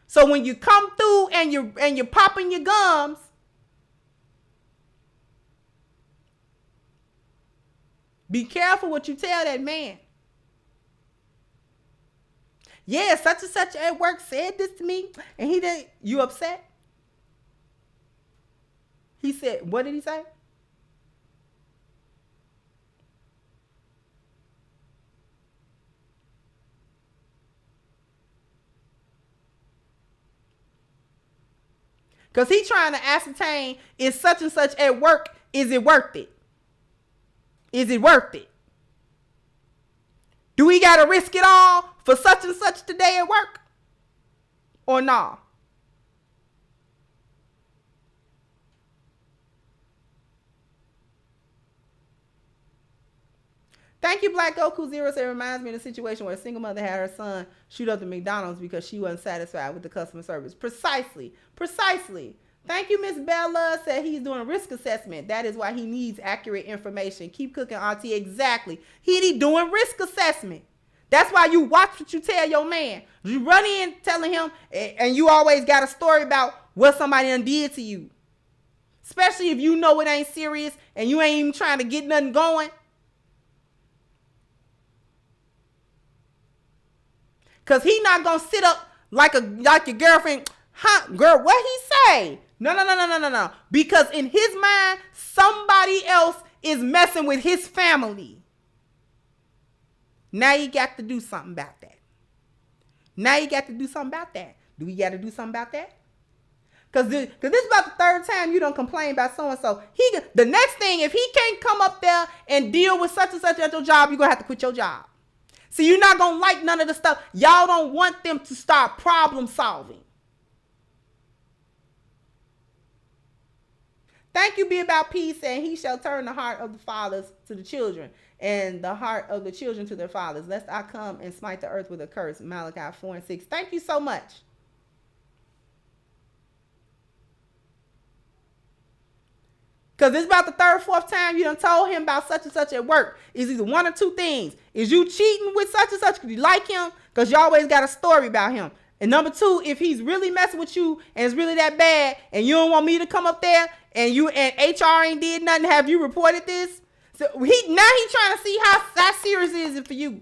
So when you come through and you're popping your gums, be careful what you tell that man. Yeah, such and such at work said this to me, and he didn't. You upset? He said, what did he say? Because he's trying to ascertain, is such and such at work, is it worth it? Is it worth it? Do we got to risk it all for such and such today at work? Or no? Thank you, Black Goku 0. It reminds me of the situation where a single mother had her son shoot up the McDonald's because she wasn't satisfied with the customer service. Precisely. Thank you, Miss Bella. Said he's doing a risk assessment. That is why he needs accurate information. Keep cooking, Auntie. Exactly. He doing risk assessment. That's why you watch what you tell your man. You run in telling him, and you always got a story about what somebody done did to you. Especially if you know it ain't serious and you ain't even trying to get nothing going. Because he not going to sit up like your girlfriend. Huh, girl, what he say? No. Because in his mind, somebody else is messing with his family. Now you got to do something about that. Do we got to do something about that? Because this is about the third time you don't complain about so-and-so. The next thing, if he can't come up there and deal with such and such at your job, you're going to have to quit your job. See, you're not going to like none of the stuff. Y'all don't want them to start problem solving. Thank you, Be About Peace, and he shall turn the heart of the fathers to the children and the heart of the children to their fathers, lest I come and smite the earth with a curse. Malachi 4:6. Thank you so much. Because it's about the third, fourth time you done told him about such and such at work. It's either one or two things. Is you cheating with such and such because you like him? Because you always got a story about him. And number two, if he's really messing with you and it's really that bad and you don't want me to come up there and HR ain't did nothing, have you reported this? So he trying to see how serious is it for you.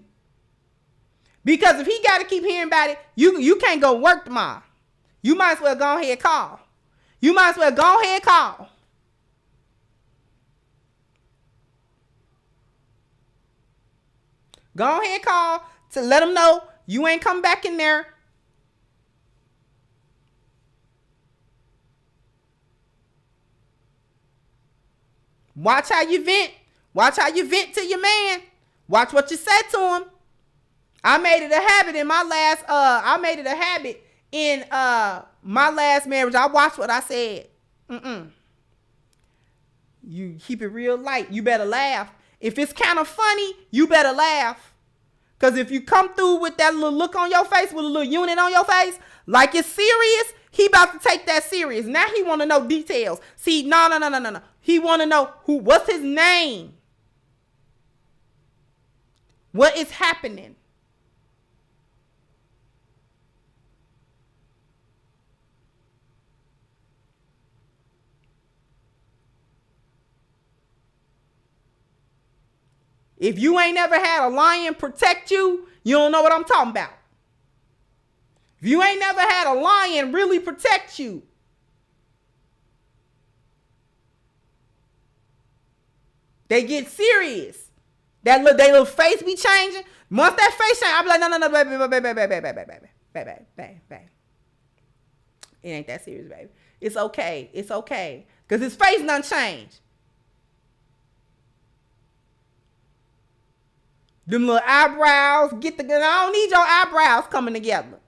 Because if he got to keep hearing about it, you can't go work tomorrow. You might as well go ahead and call. Go ahead and call to let them know you ain't come back in there. Watch how you vent. Watch how you vent to your man. Watch what you said to him. I made it a habit in my last marriage, I watched what I said. You keep it real light. You better laugh. If it's kind of funny, you better laugh. Because if you come through with that little look on your face, with a little unit on your face, like it's serious, he about to take that serious. Now he want to know details. See, no. He want to know what's his name? What is happening? If you ain't ever had a lion protect you, you don't know what I'm talking about. If you ain't never had a lion really protect you, they get serious. They little face be changing. Once that face change, I be like, no, baby. It ain't that serious, baby. It's okay. It's okay. Because his face done changed. Them little eyebrows, I don't need your eyebrows coming together.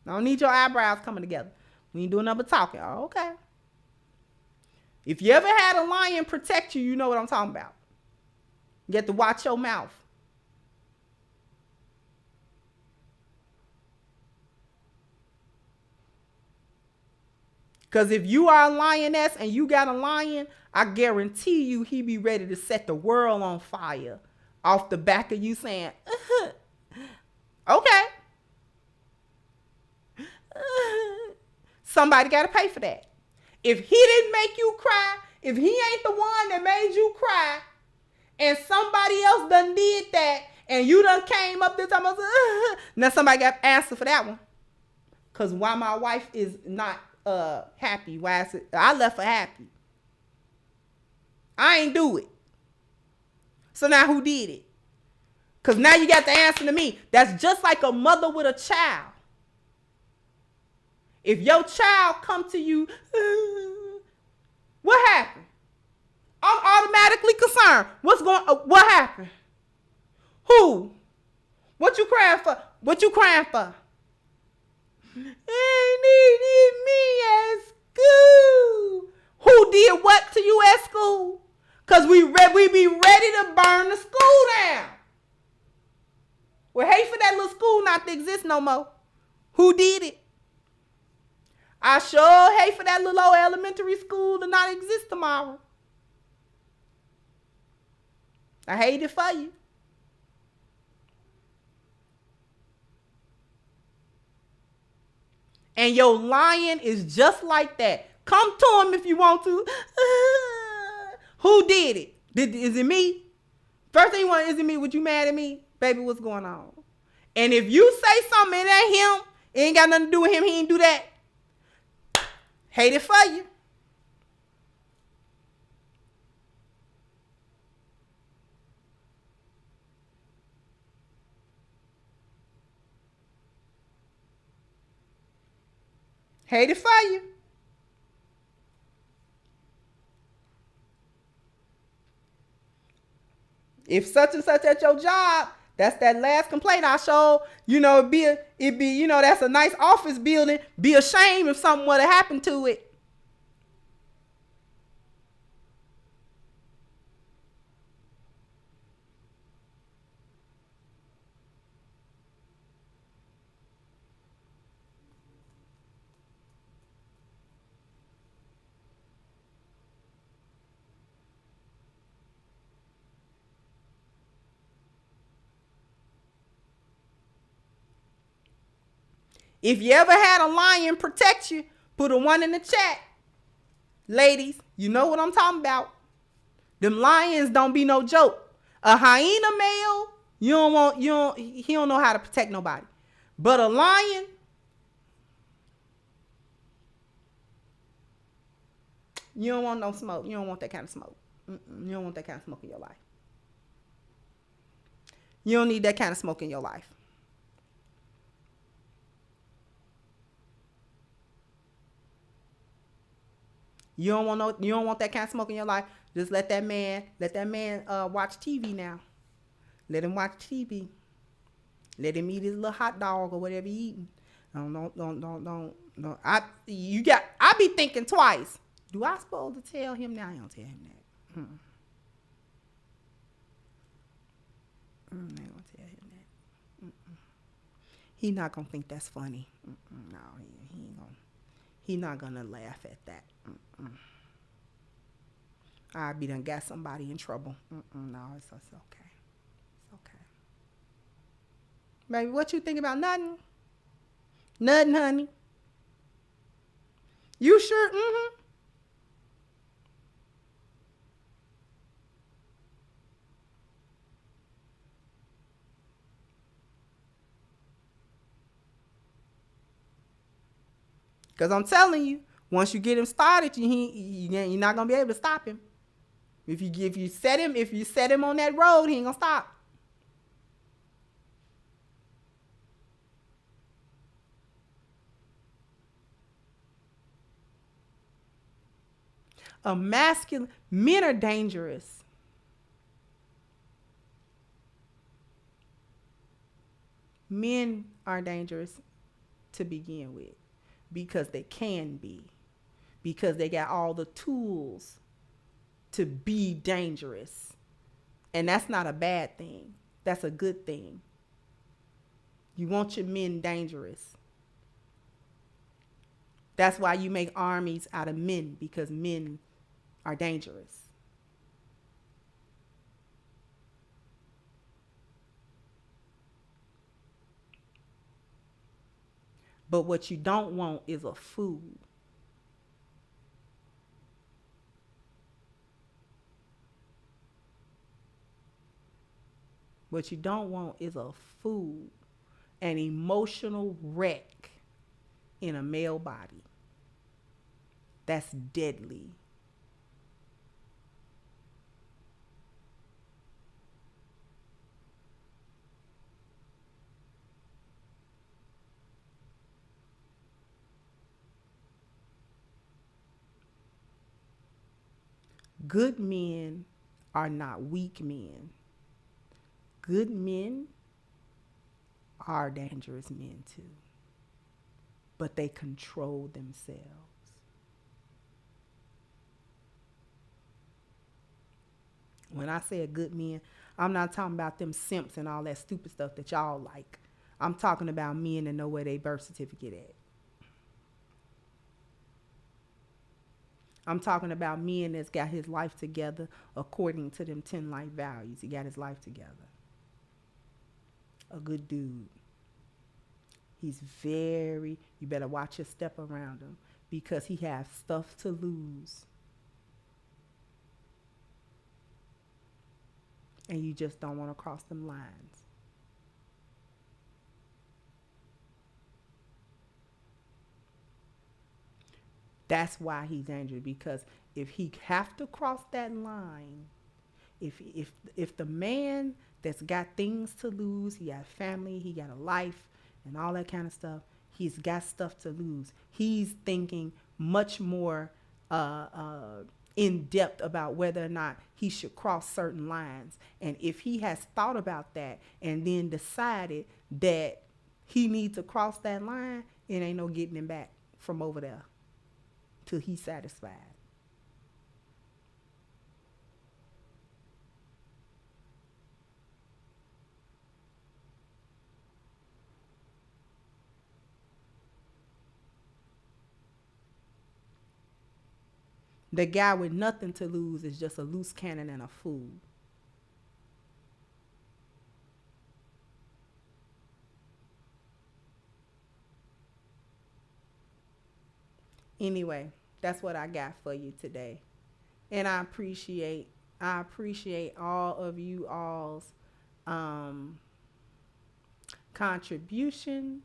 I don't need your eyebrows coming together. We ain't doing nothing but talking. Oh, okay. If you ever had a lion protect you, you know what I'm talking about. You get to watch your mouth. Because if you are a lioness and you got a lion, I guarantee you he be ready to set the world on fire off the back of you saying, okay. Somebody got to pay for that. If he didn't make you cry, if he ain't the one that made you cry, and somebody else done did that, and you done came up this time, now somebody got to answer for that one. Because why my wife is not happy, why is it, I left her happy. I ain't do it. So now who did it? Because now you got the answer to me. That's just like a mother with a child. If your child come to you, what happened? I'm automatically concerned. What happened? Who? What you crying for? What you crying for? They needed me at school. Who did what to you at school? Because we be ready to burn the school down. Well, hate for that little school not to exist no more. Who did it? I sure hate for that little old elementary school to not exist tomorrow. I hate it for you. And your lion is just like that. Come to him if you want to. Who did it? Is it me? First thing you want, is it me? Would you mad at me? Baby, what's going on? And if you say something, it ain't him. It ain't got nothing to do with him. He ain't do that. Hate it for you. Hate it for you. If such and such at your job, that's that last complaint I showed, it'd be, that's a nice office building. Be a shame if something would have happened to it. If you ever had a lion protect you, put a 1 in the chat. Ladies, you know what I'm talking about. Them lions don't be no joke. A hyena male, he don't know how to protect nobody. But a lion, you don't want no smoke. You don't want that kind of smoke. You don't want that kind of smoke in your life. You don't need that kind of smoke in your life. You don't want that kind of smoke in your life. Just let that man watch TV now. Let him watch TV. Let him eat his little hot dog or whatever he eating. Don't. I be thinking twice. Do I supposed to tell him now? I don't tell him that. I ain't gonna tell him that. He not gonna think that's funny. No, he ain't gonna. He not gonna laugh at that. I be done got somebody in trouble. No, it's okay. It's okay. Baby, what you think about nothing? Nothing, honey. You sure? Because I'm telling you, once you get him started, you're not gonna be able to stop him. If you set him on that road, he ain't gonna stop. Men are dangerous. Men are dangerous to begin with because they can be, because they got all the tools to be dangerous. And that's not a bad thing. That's a good thing. You want your men dangerous. That's why you make armies out of men, because men are dangerous. But what you don't want is a fool. What you don't want is a fool, an emotional wreck in a male body. That's deadly. Good men are not weak men. Good men are dangerous men too, but they control themselves. When I say a good man, I'm not talking about them simps and all that stupid stuff that y'all like. I'm talking about men that know where their birth certificate at. I'm talking about men that's got his life together according to them 10 life values. He got his life together. A good dude. He's you better watch your step around him because he has stuff to lose. And you just don't want to cross them lines. That's why he's dangerous, because if he have to cross that line, if the man that's got things to lose, he got family, he got a life and all that kind of stuff, he's got stuff to lose. He's thinking much more in depth about whether or not he should cross certain lines. And if he has thought about that and then decided that he needs to cross that line, it ain't no getting him back from over there till he's satisfied. The guy with nothing to lose is just a loose cannon and a fool. Anyway, that's what I got for you today. And I appreciate all of you all's contributions.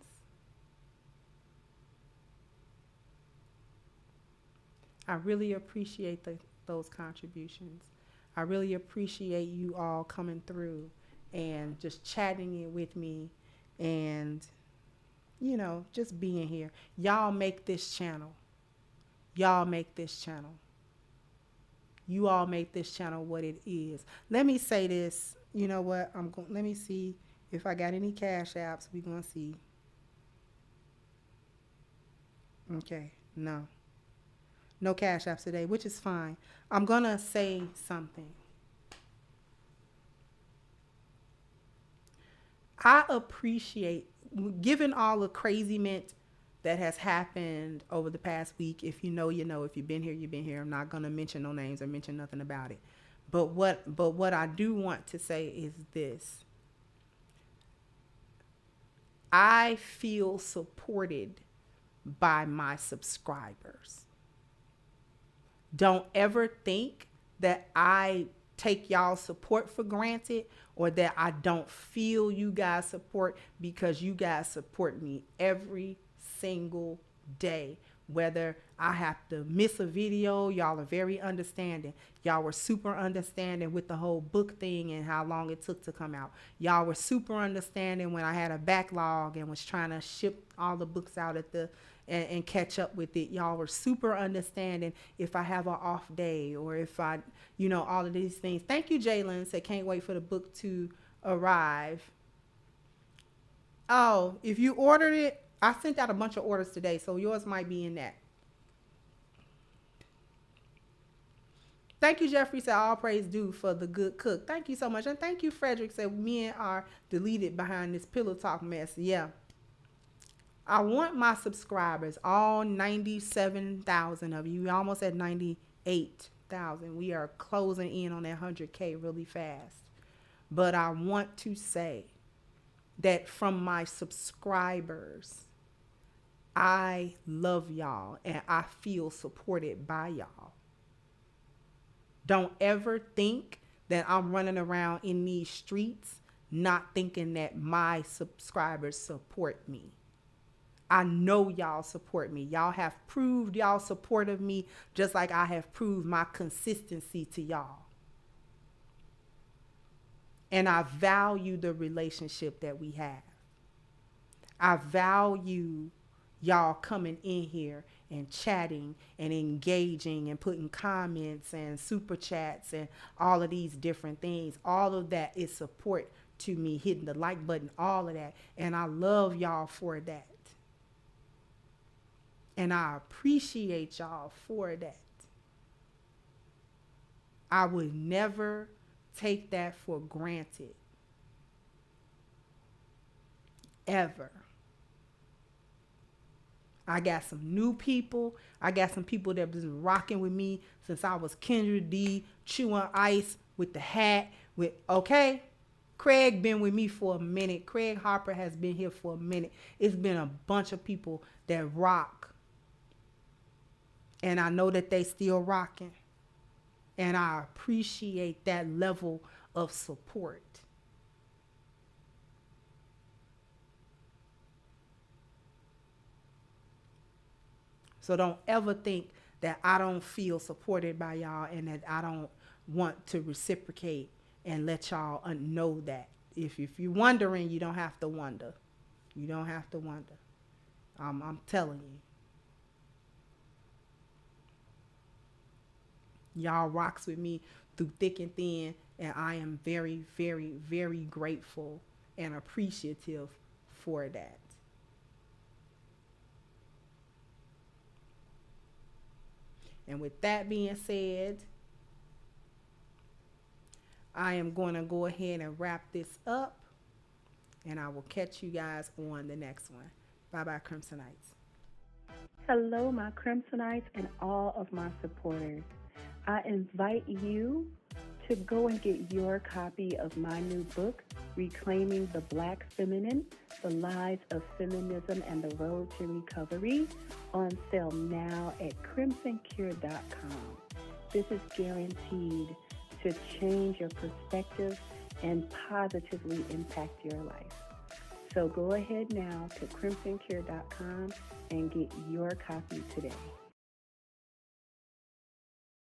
I really appreciate those contributions. I really appreciate you all coming through and just chatting it with me and, just being here. Y'all make this channel. Y'all make this channel. You all make this channel what it is. Let me say this. You know what? Let me see if I got any cash apps. We're going to see. Okay. No cash apps today, which is fine. I'm going to say something. I appreciate, given all the craziness that has happened over the past week. If you know, you know. If you've been here, you've been here. I'm not going to mention no names or mention nothing about it. But what I do want to say is this. I feel supported by my subscribers. Don't ever think that I take y'all support for granted or that I don't feel you guys support, because you guys support me every single day. Whether I have to miss a video, y'all are very understanding. Y'all were super understanding with the whole book thing and how long it took to come out. Y'all were super understanding when I had a backlog and was trying to ship all the books out at the and catch up with it. Y'all were super understanding if I have an off day or if I, all of these things. Thank you, Jalen. Said can't wait for the book to arrive. Oh, if you ordered it, I sent out a bunch of orders today, so yours might be in that. Thank you, Jeffrey. Said all praise due for the good cook. Thank you so much. And thank you, Frederick. Said men are deleted behind this pillow talk mess. Yeah. I want my subscribers, all 97,000 of you. We almost at 98,000. We are closing in on that 100K really fast. But I want to say that from my subscribers, I love y'all and I feel supported by y'all. Don't ever think that I'm running around in these streets not thinking that my subscribers support me. I know y'all support me. Y'all have proved y'all support of me just like I have proved my consistency to y'all. And I value the relationship that we have. I value y'all coming in here and chatting and engaging and putting comments and super chats and all of these different things. All of that is support to me, hitting the like button, all of that. And I love y'all for that. And I appreciate y'all for that. I would never take that for granted. Ever. I got some new people. I got some people that have been rocking with me since I was Kendra D, chewing ice with the hat. Okay? Craig been with me for a minute. Craig Harper has been here for a minute. It's been a bunch of people that rock. And I know that they still rocking. And I appreciate that level of support. So don't ever think that I don't feel supported by y'all and that I don't want to reciprocate and let y'all know that. If you're wondering, you don't have to wonder. You don't have to wonder. I'm telling you. Y'all rocks with me through thick and thin, and I am very, very, very grateful and appreciative for that. And with that being said, I am going to go ahead and wrap this up, and I will catch you guys on the next one. Bye-bye, Crimsonites. Hello, my Crimsonites and all of my supporters. I invite you to go and get your copy of my new book, Reclaiming the Black Feminine, The Lies of Feminism and the Road to Recovery, on sale now at crimsoncure.com. This is guaranteed to change your perspective and positively impact your life. So go ahead now to crimsoncure.com and get your copy today.